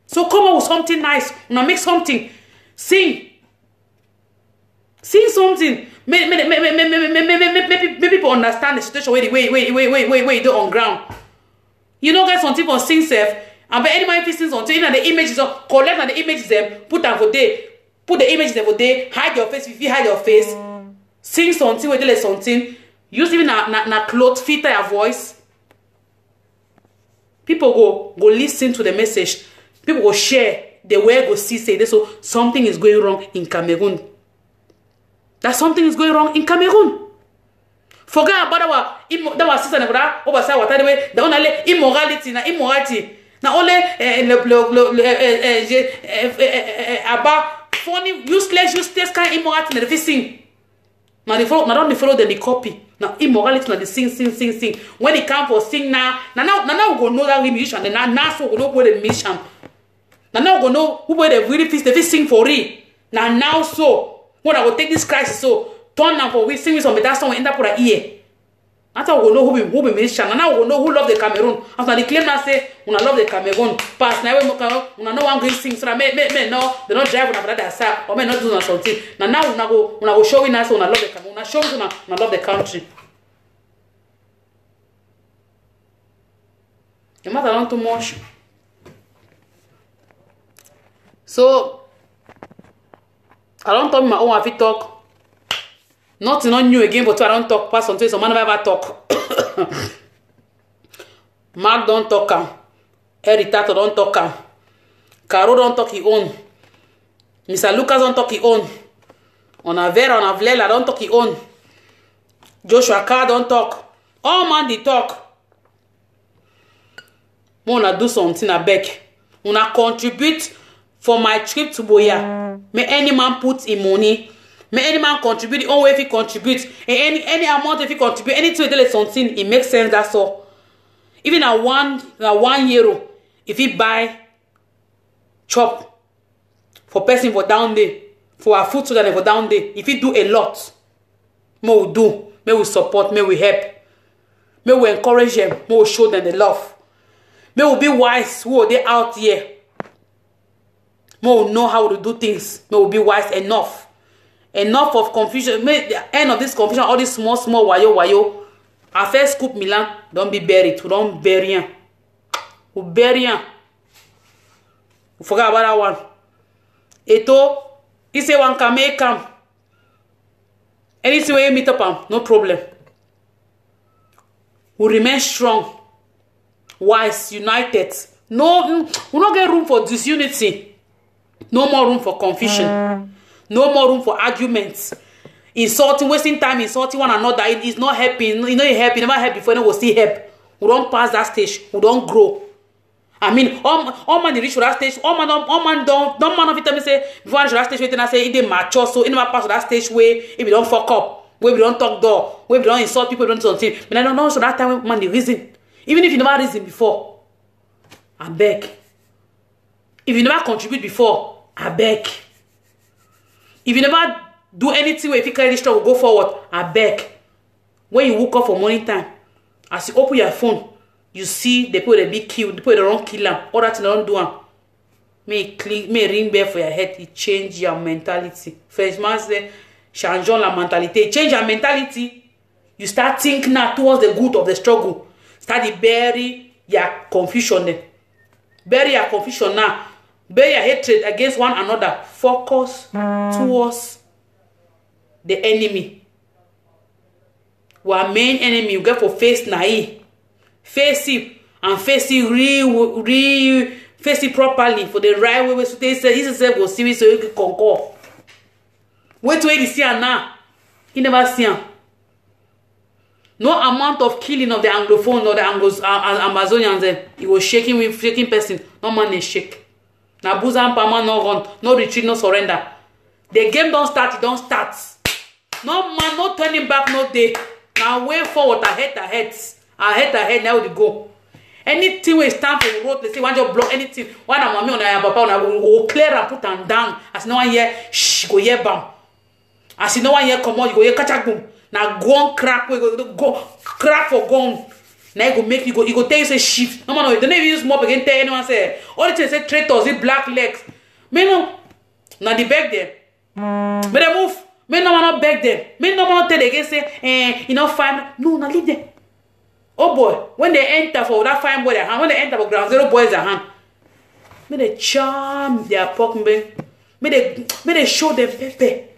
So come up with something nice. Una make something, sing something. Make people understand the situation where you do on ground. You know, guys, something for sing self. And by anybody if you sing something, you know the images of collect and the images them, put them for day, put the images them for day, hide your face if you hide your face, sing something, wait till something, use even na clothes, filter your voice. People go listen to the message. People go share the way go see say this. So something is going wrong in Cameroon. That something is going wrong in Cameroon. Forget about our sister and brother over say what way the only immorality na only about funny useless kind immorality na the sing. Now they follow, not follow them, the copy. Now immorality na the sing. When it come for sing now we go know that we musician. Then now so we know where the musician. Now we go know who where the really piece they sing for real. Now so when I will take this crisis so turn now for we sing with some better song we end up for a ear. After we will know who be musician. Now we will know who love the Cameroon. After the claim now say we love the Cameroon. Pass now we no one going sing so that may no they not drive on after that side or may not do something. Now we go showing us we love the Cameroon. We show we love the country. The matter not too much. So I don't talk my own have talk. Nothing not new again, but I don't talk past until some man never talk. Mark don't talk. Eritato don't talk. Caro don't talk his own. Mr. Lucas don't talk his own. On a Vera, on a Vlela don't talk his own. Joshua Carr don't talk. All man they talk. Wanna do something I beg. Wanna contribute for my trip to Boya. May any man put in money. May any man contribute the own way if he contributes. Any amount if he contribute. Anything to something, it makes sense, that's all. Even a €1, if he buy chop for person for down there, for our food so that for down there, if he do a lot, may we do, may we support, may we help, may we encourage them, may we show them the love. May we be wise who are they out here. May we know how to do things. May we be wise enough. Enough of confusion. May the end of this confusion, all this small wayo. Our first scoop Milan, don't be buried. We don't bury him. We bury him. We forget about that one. Eto, he say one can make come. Anything where you meet up him, no problem. We remain strong, wise, united. No, we don't get room for disunity. No more room for confusion. No more room for arguments. Insulting, wasting time, insulting one another. It is not helping. You know you help. You never help before. You will still help. We don't pass that stage. We don't grow. I mean, all man reach that stage. All man don't man of it. Me say before I reach that stage, I say it dey mature. So it never pass that stage where if you don't fuck up, where we don't talk door, where we don't insult people, we don't do something. But I don't know. So that time man the reason. Even if you never reason before, I beg. If you never contribute before, I beg. If you never do anything where if you carry this struggle, go forward, I beg. When you woke up for morning time, as you open your phone, you see the people that be killed, the people that don't kill them, all that they don't do them. May ring bell for your head, it change your mentality. First man say, changeons la mentalité. Change your mentality. You start thinking now towards the good of the struggle. Start to bury your confusion then. Bury your confusion now. Bury your hatred against one another. Focus towards the enemy. Our main enemy, you get for face naive. Face it and face it face it properly for the right way. So they say this is go see so you can conquer. Wait till you see her now. You never see her. No amount of killing of the Anglophone or the Amazonians, it was shaking person. No man is shake. Na Buza Mpama no run, no retreat, no surrender. The game don't start, it don't start. No man, no turning back, no day. Now way forward, ahead, now we go. Anything we stand for the road, they say, one just block anything. One of mommy on our papa, will clear and put them down. As no one here, shh, go here, bam. As no one here come out, you go here, catch a boom. Now go on crack, we go crack for gun. Now you go make you go tell you say shift. No man, no, don't even use mop again. Tell anyone say all the things say traitors, the black legs. Me no, now the beg them. Me they move. Me no man not beg them. Me no man tell them again say you know fine. No, now leave them. Oh boy, when they enter for that fine boy their hand, when they enter for ground zero boys their hand, me they charm their pork me they show them pepe.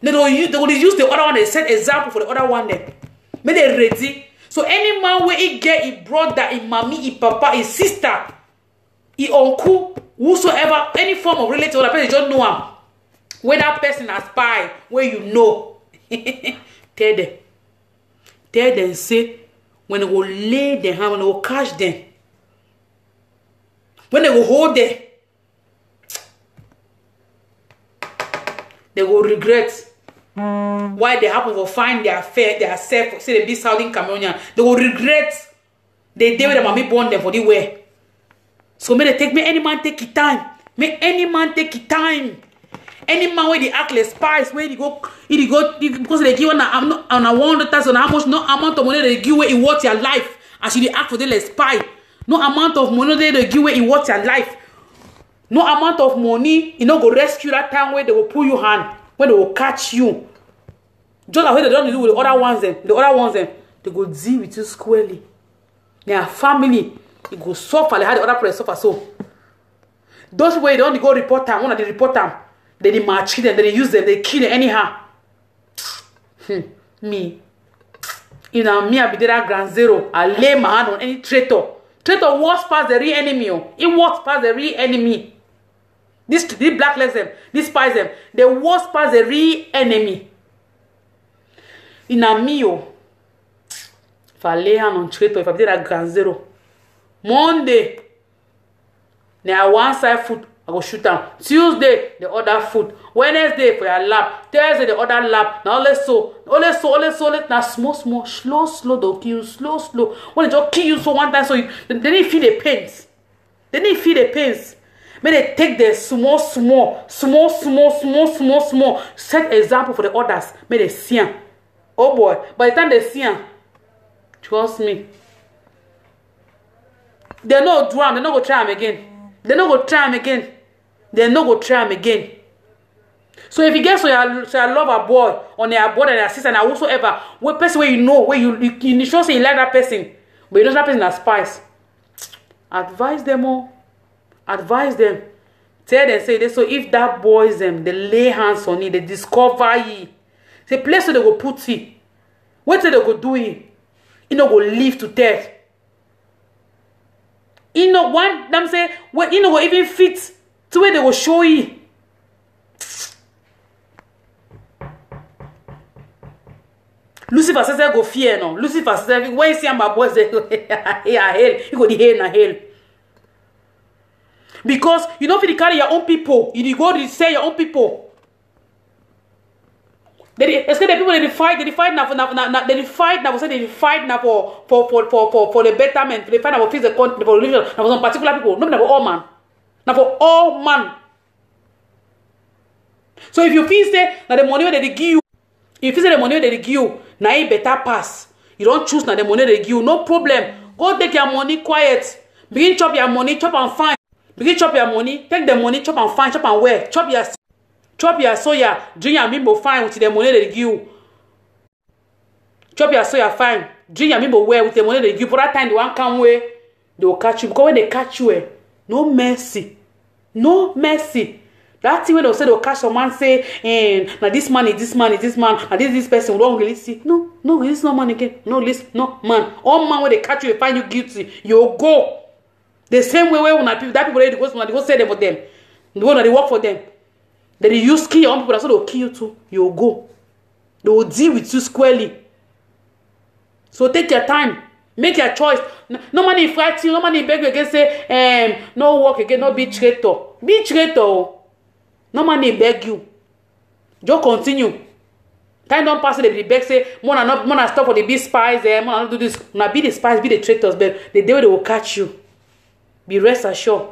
They will use the other one. They set example for the other one. Then, may they ready. So any man where he get his brother, his mommy, his papa, his sister, his uncle, whosoever, any form of relative, or person you don't know him, where that person has spy, where you know, tell them, say when they will lay their hand, when they will catch them, when they will hold them, they will regret. Why they happen to find their self, say they be Southern Cameroonian, they will regret the day when the mommy born them for the way. So may they take me any man take it time. Make any man take it time. Any man where they act like spies, where they go because they give on a 100,000 how much no amount of money they give away in what your life as you act for them like spy. No amount of money they give away in what your life. No amount of money you know go rescue that time where they will pull you hand. When they will catch you, just like they don't do with the other ones, they go deal with you squarely. Their family, it go suffer. They had the other person suffer. So those way they don't go report them. When they report them, they maltreat them, they use them, they kill them anyhow. Me, you know me, I be there at ground zero. I lay my hand on any traitor. Traitor works past the real enemy. It works past the real enemy. This black legs them, this spies them, they worst past the real enemy. In a meal, if I lay hand on traitor, if I did that ground zero, Monday, now one side foot, I go shoot down. Tuesday, the other foot. Wednesday for your lap. Thursday, the other lap. Now let's so. Now small, slow, they'll kill you, slow. When they just kill you so one time, so they didn't feel the pains. May they take the small, set example for the others. May they see them. Oh boy, by the time they see them, trust me, they're not drown, they're not going to try them again. So if you get so you love a boy, or their brother, their sister, and whosoever, what person where you know, where you sure say you like that person, but you know that person as spies, advise them all. Advise them. Tell them, say this. So if that boys them, they lay hands on it, they discover ye. Say place where they go put it. What they go do it? You know go live to death. You know one them say what you know go even fit to where they go show you. Lucifer says go fear no. Lucifer says when you see my boys they go hell, you go the hell na hell. Because you don't feel carry your own people. You go to say your own people. It's the people they fight now for the betterment. They fight now for fix the country for religion. Now for some particular people. Not for all man. Now for all man. So if you feel say now the money that they give you, if you feel say the money that they give you, now it better pass. You don't choose now the money they give you. No problem. Go take your money quiet. Begin chop your money, chop and fine. Begin chop your money, take the money, chop and fine, chop and wear, chop your soya, drink your mimbo fine with the money they give you. Chop your soya fine, drink your mimbo wear with the money they give you. For that time they won't come away, they will catch you. Because when they catch you, no mercy. That thing when they say they'll catch some man say, now this man, and this person, we don't release it. No, release no man again. No, release no man. All man when they catch you, they find you guilty, you'll go. The same way when that people they go say them for them. The one that they work for them. They use kill your own people, so they'll kill you too. You'll go. They will deal with you squarely. So take your time. Make your choice. No money fight you. No money beg you again. Say, no work again. No be traitor. Be traitor. No money beg you. Just continue. Time don't pass. They be beg say, Mona stop for the big spies. Mona not do this. Now be the spies, be the traitors. But the day they will catch you, be rest assured,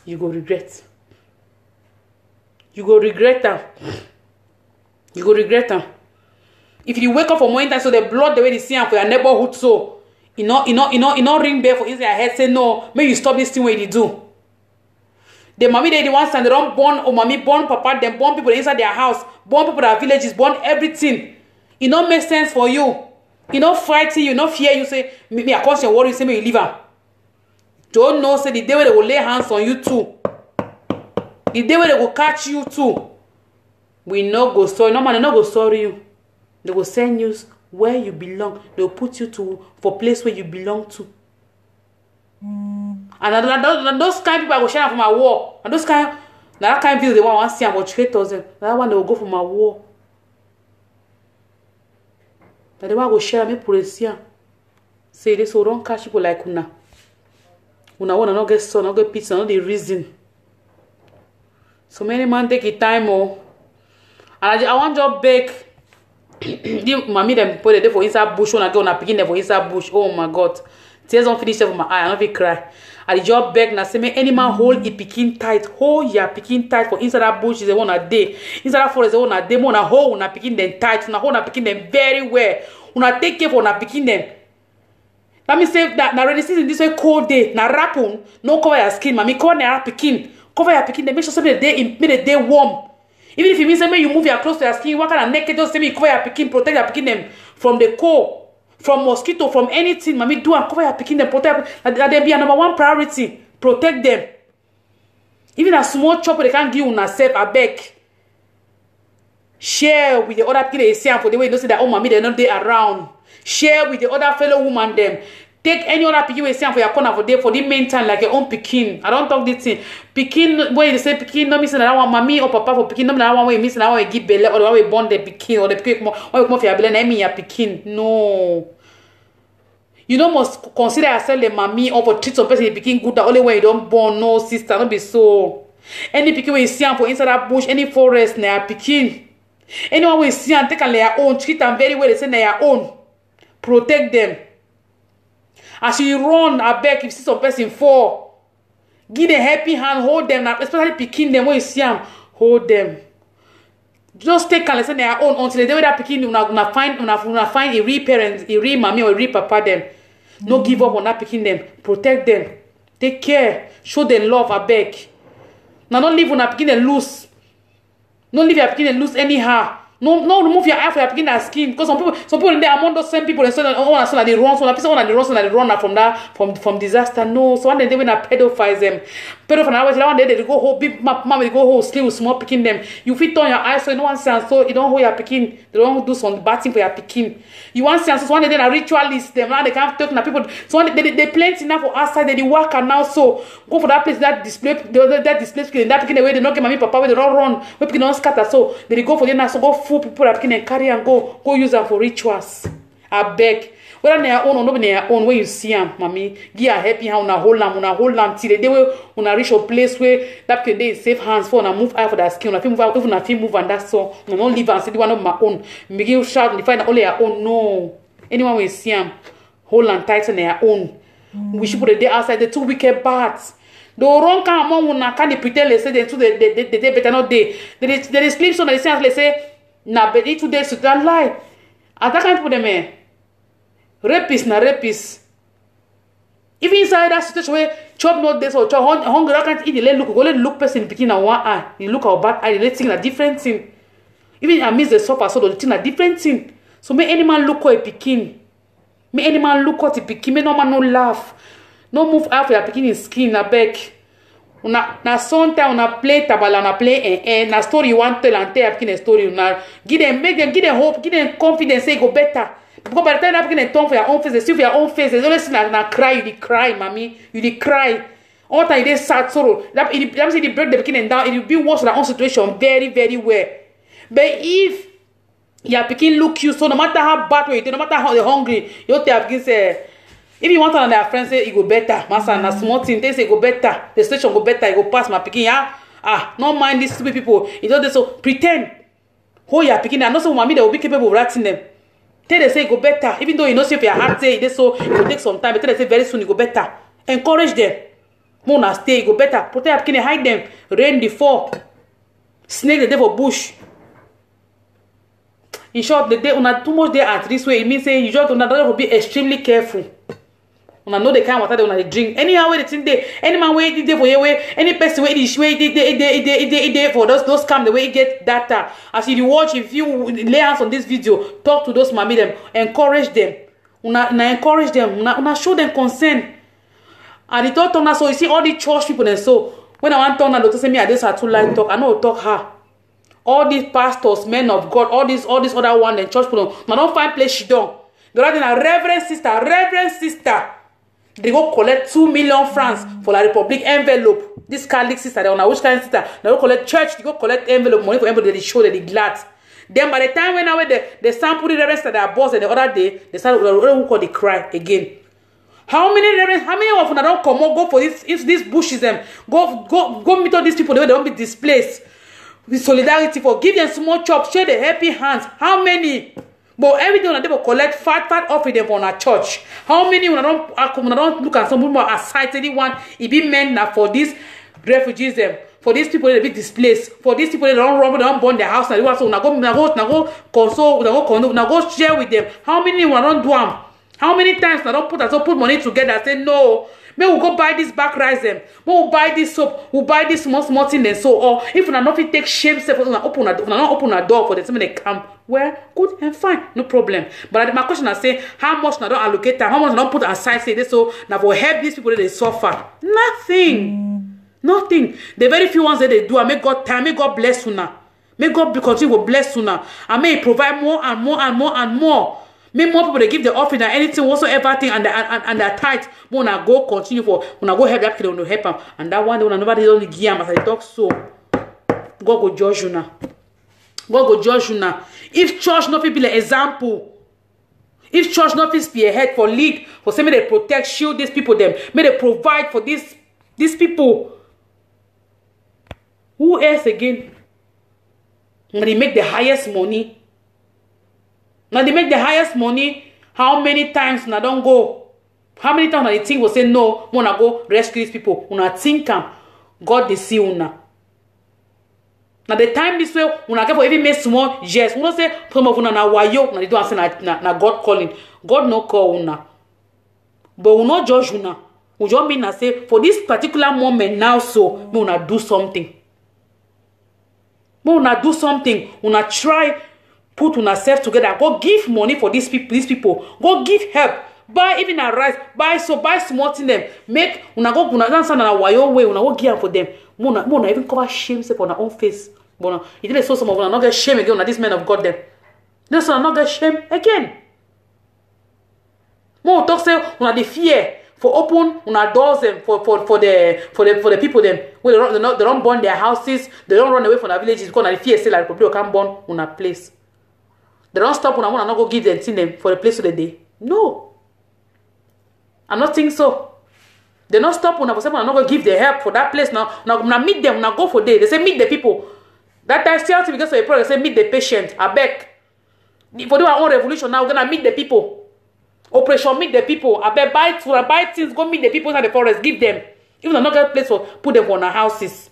you go regret. You go regret them. You go regret them. If you wake up for morning time, so the blood the way they see them for your neighborhood, so you know ring bell for inside your head, say no, may you stop this thing where you do. The mommy they the ones and they don't born or mommy born papa, them born people inside their house, born people that villages, born everything. It don't make sense for you. You know fighting, you know fear, you say, me I cause your worry, you say me you leave her. Don't know, say the day where they will lay hands on you too. The day where they will catch you too. We no go sorry. No man, they no go sorry you. They will send you where you belong. They will put you for place where you belong to. And those kind of people I go share for my war. And those kind, that kind of people they want to see about traitors. That one they will go for my war. That they want to go share me police. Say this, so don't catch people like Una. Una want to not get son, not get pizza, not the reason. So many man take it time and I want to beg. Mommy them put it for inside bush when I go and I begin there for inside bush. Oh my God. Tears don't finish there for my eye. I don't feel cry. I just beg and I say, any man hold it picking tight. Hold your picking tight for inside that bush is the one a day. Inside that forest is the one a day. Una hold una picking them tight. Una hold una picking them very well. Una take care for una picking them. Let me say that now ready season this way cold day. Now rapun no cover your skin, mommy. Cover your picking. Cover your picking. They make sure something make the day warm. Even if it means that you move your clothes to your skin, what kind of naked just say me cover your picking, protect your picking them from the cold, from mosquito, from anything. Mommy do and cover your picking them, protect. That they be a #1 priority. Protect them. Even a small chopper they can't give you self a beg. Share with the other people they say for the way you know say that oh mommy they're not there around. Share with the other fellow woman them. Take any other pikin wey say for your corner for the main time like your own pikin. I don't talk this thing. Pikin when you say pikin, no mean say that one mommy or papa for pikin, no mean that one way mean say that one way give belly or the one way born the pikin or the pikin when you come for your belly, na mean your pikin. No. You don't must consider yourself the mommy or for treat some person the pikin good that only when you don't born. No sister, don't be so. Any pikin wey you see for inside that bush, any forest, na your pikin. Anyone wey you see and take on their own, treat them very well. They say na your own. Protect them. As you run, I beg if you see some person fall, give them a helping hand, hold them, especially picking them when you see them, hold them. Just take and listen their own until the day where that picking una find a real parent, a real mommy or a real papa them. No give up on that picking them. Protect them. Take care. Show them love, I beg. Now don't leave when that picking them loose. Don't leave your picking them loose anyhow. No, remove your eye for your picking that skin. Because some people in there among those same people, they say that they run, so they run from disaster. No, so one day when I pedophiles them, one day they go hold big mama, they go hold sleep with small picking them. You fit on your eyes so you don't want sense, so you don't hold your picking. They don't do some bad thing for your picking. You want sense, so one day they ritualist them. Now they can't talk to people. So one day they plenty now for outside. They work and now so go for that place that display screen that picking away. They don't get mommy papa. They don't run. We picking don't scatter. So they go for them now. So go full people that can carry and go use them for rituals. I beg. Whether they are own or not their own, when you see them, mommy, give a happy hand, hold them till the day when reach a place where that can they safe hands for and move out for that skin. If I feel move and that's so, no, don't leave and say the one of my own. Make you shout and find only your own. No, anyone will see them, hold and tighten their own. We should put the day outside the 2 wicked bats. The wrong kind of mom when can't pretend they say they better not day. They sleep so they say. Na bedi 2 days to that lie. At that kind of people them rapist na rapist. Even inside that situation where chop not this or chop hungry, I can't eat the look. Go let look person picking at one eye. You look our bad eye, they think a different thing. Even I miss the suffer so the thing a different thing. So may any man look at a picking. May any man look at a picking. May no man no laugh. No move out for your picking in skin, I beg. Na sometimes una play tabala, una play na story you want tell and tell a story. Una give them hope, give them confidence, say go better. Because by the time that picking a tongue for your own face, they see for your own face, they always na cry, you cry, mommy, you cry. All time they sad sorrow. That say they break the beginning down, it will be worse than own situation very, very well. But if your pikin look you, so no matter how bad way you do, no matter how they hungry, you tell pikin say, if you want to their friends say, it go better. Master, na small thing, they say go better. The station go better, it go pass my pikin. Yeah? No mind these stupid people. You know, they so pretend. Hold your pikin. I know some mommy they will be capable of writing them. Tell they say it go better. Even though you know say if your heart say it, so it will take some time. But tell they say very soon it go better. Encourage them. Mona stay, it go better. Protect your pikin, hide them. Rain the fall. Snake the devil bush. In short, the day una too much there at this way, it means say you just will be extremely careful. Una know the kind of water they wanna drink. Anyhow, where they think they, any man where they for your way, any person where they for those scam the way you get data. As if you watch, if you lay hands on this video, talk to those mommy them, encourage them. Una encourage them. Una show them concern. And it all turn so you see all the church people and so when I want to turn to say me I just have to like talk. I know talk her. All these pastors, men of God, all this other one and church people, I don't find place she done. The other thing, a reverend sister. They go collect 2 million francs for la Republic envelope. This Catholic sister, they on which kind of sister? They go collect church, they go collect envelope, money for envelope, they show that they glad. Then by the time when now they sample the reverends that they are boss and the other day, they start who call they cry again. How many reverends, how many of them don't come up, go for this bushes them, go meet all these people, they don't be displaced. With solidarity for give them small chops, share the happy hands. How many? But everything when they will collect fat offering them for our church. How many when I don't look at some people are cited one it be meant now for these refugees them, for these people that be displaced, for these people that don't run, they don't burn their house and they want so now go console, now go share with them. How many when I don't do them? How many times I don't put money together say no? May we go buy this back rice them. May we buy this soap. We buy this small thing and so. Or if we not take shame, say for open a door for them, they come. Well, good and fine, no problem. But my question I say, how much I don't allocate time? How much I don't put aside? Say this so now for help these people that they suffer. Nothing, nothing. The very few ones that they do, I make God time, may God bless you now. May God continue to bless you now. I may provide more and more and more and more. Make more people they give the offering and anything whatsoever thing and their tithe. When I go continue for when I go help that kid, when help him. And that one day when nobody only give him as I talk so. God go judge you now. God go judge you now. If church not be an example, if church not be a head for lead, for say may they protect, shield these people them, may they provide for these people. Who else again? When they make the highest money. Now they make the highest money. How many times now don't go? How many times they think will say no? Wanna go rescue these people? Una think God they see una. Now the time this way, una get for even make small yes. Una say some of una na wayo. Now they don't say na God calling. God no call una. But we not judge una. We just mean that say for this particular moment now so we una do something. We una do something. Una try. Put on ourselves together. Go give money for these people. Go give help. Buy even a rice. Buy small thing them. Make una go answer na wayo way. Una go give for them. Mona even cover shame on our own face. Mona, you didn't saw some of una not get shame again. Una this men of God them. This one not get shame again. Mona talk say una the fear for open una doors them for the people them. Where they don't burn their houses. They don't run away from their villages because the fear say like people can't burn una place. They don't stop when I want to not go give them for the place of the day. No. I'm not think so. They don't stop when I was not go give the help for that place now. Now meet them, now go for day. They say meet the people. That time still because of a problem, they say meet the patient. I beg. For do our own revolution now, we're gonna meet the people. Operation meet the people. I beg buy things, go meet the people inside the forest, give them. Even not get a place for put them on our houses.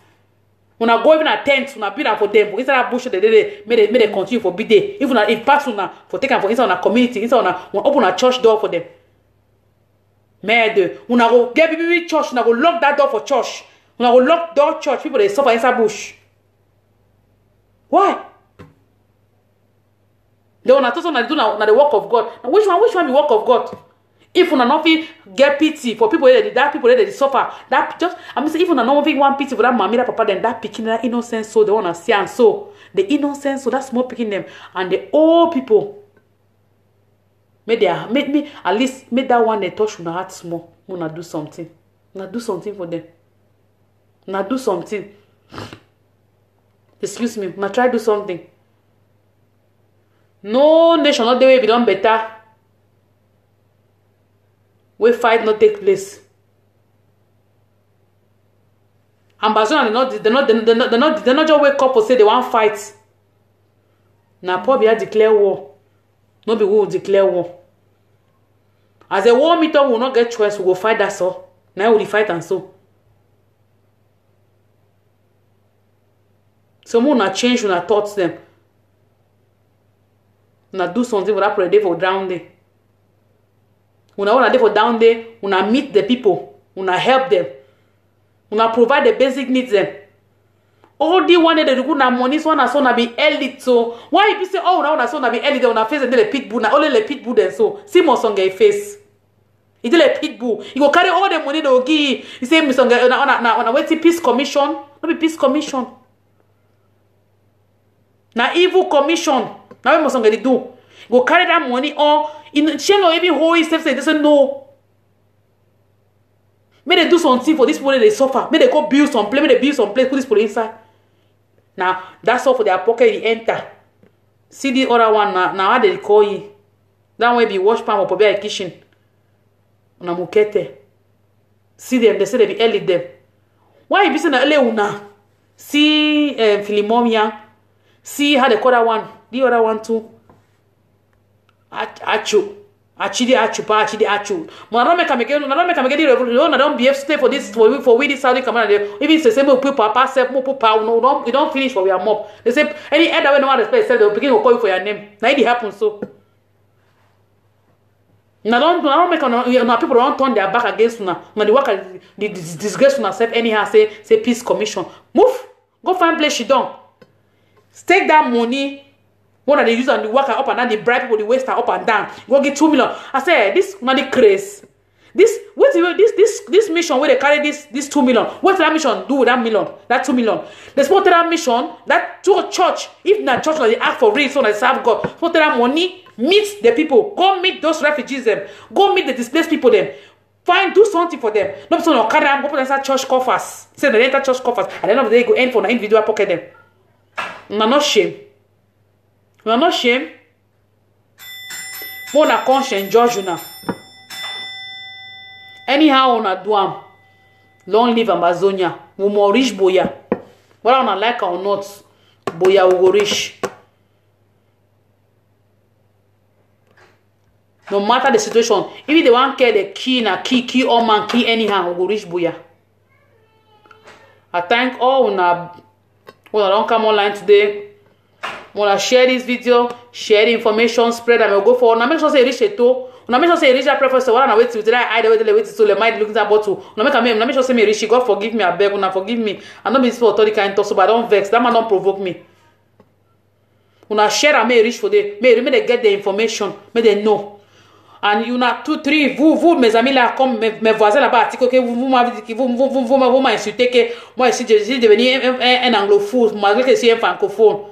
When I go even a tent, when I build for them, inside that bush, they continue for big day. Even if person for taking for inside on a community, inside on open a church door for them. Merde, when I go get people church, when I go lock that door for church, when I go lock door church, people they suffer inside bush. Why? They want to do now the work of God. Now which one be work of God? If una not get pity for people that people that they suffer, that just I mean if una not want pity for that mommy, that papa, then that picking that innocent soul they wanna see and so the innocent soul that's more picking them and the old people make me at least make that one they touch una heart small. Una do something. Una do something for them. Una do something. Excuse me, una try do something. No nation not the way be done better. We fight not take place. Ambazonia they not just wake up or say they want fight. Now probably declare war. No be who will declare war. As a war meter will not get choice, we will fight that so. Now we fight and so. Some will not change when I thoughts them. Not do something without pray for down there. When I want to for down there, when I meet the people, when I help them, when I provide the basic needs them. All the one that they do now money, so na so na be elite. So why you say oh now na so na be elite on a face and the pitbull na only the pitbull then so see more song a face. It the pitbull. You go carry all the money they will give. You say me song na waiting peace commission. No be peace commission. Na evil commission. Now we must song they do. Go carry that money or in she no even hold himself say doesn't know. May they do something for this people they suffer. May they go build some place. May they build some place. Put this people inside. Now that's all for their pocket. They enter. See the other one now. How they call you? That way be wash pan or probably a kitchen. Na mukete. See them. They say they be early them. Why you be saying early una? See Philemomia. See how they call that one. The other one too. Achu. Achidi achupa, achidi achu. But I don't make the revolution. I don't behave stay for this for we this Saudi Camera. Even the same people papa self more papa no, we don't finish for we are mob. They say any other way no one respect self, they will begin to call you for your name. Now it happens so. Now don't make no people don't turn their back against you now. Now the work the disgrace on yourself anyhow say peace commission. Move, go find place you don't. Take that money. One of they use and the worker up and down, they bribe people, the waste up and down. Go get 2 million. I say this money craze. This mission where they carry this 2 million. What that mission do with that million? That 2 million. They support that mission, that to a church. If not church, they ask for real, so they serve God. Support that money, meet the people. Go meet those refugees them. Go meet the displaced people them. Do something for them. Not so no carry them, open inside church coffers. Say they enter church coffers. At the end of the day, go end for an individual pocket them. No shame. We are not shame. More na conscience judge you now. Anyhow on a do long live Amazonia. We more rich boya. Whether on like or not, boya will go rich. No matter the situation, if they want care the key na key all man key anyhow we go rich boya. I thank all una don't come online today. Wanna share this video, share the information, spread and we'll go forward. Now make sure say reach a toe. Now make sure say reach that preference. So I wait till I wait so they might look at that bottle. Now make sure say me reach. God forgive me, I beg. Now forgive me. I know this for authority kind talk so but I don't vex. That man don't provoke me. Una share and may reach for them. May they get the information. May they know. And you na 2, 3, vous mes amis là comme mes voisins là-bas, que vous m'insultez que moi ici je suis devenu un anglophone malgré que je suis un francophone.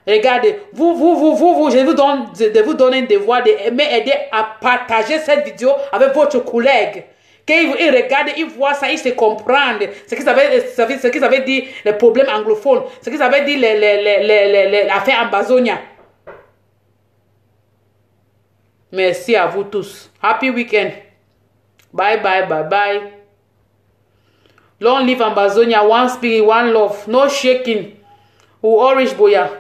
Regardez, je vous donne un devoir d'aider à partager cette vidéo avec votre collègue. Qu'il regarde, il voit ça, il se comprend ce qu'ils avaient dit, les problèmes anglophones, ce qu'ils avaient dit, l'affaire Amazonia. Merci à vous tous. Happy weekend. Bye, bye, bye, bye. Long live Amazonia, one spirit, one love, no shaking. Who orange boya.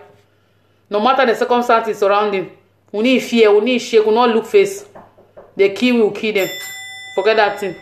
No matter the circumstances surrounding, we need fear, we need shake, we not look face. The key will kill them. Forget that thing.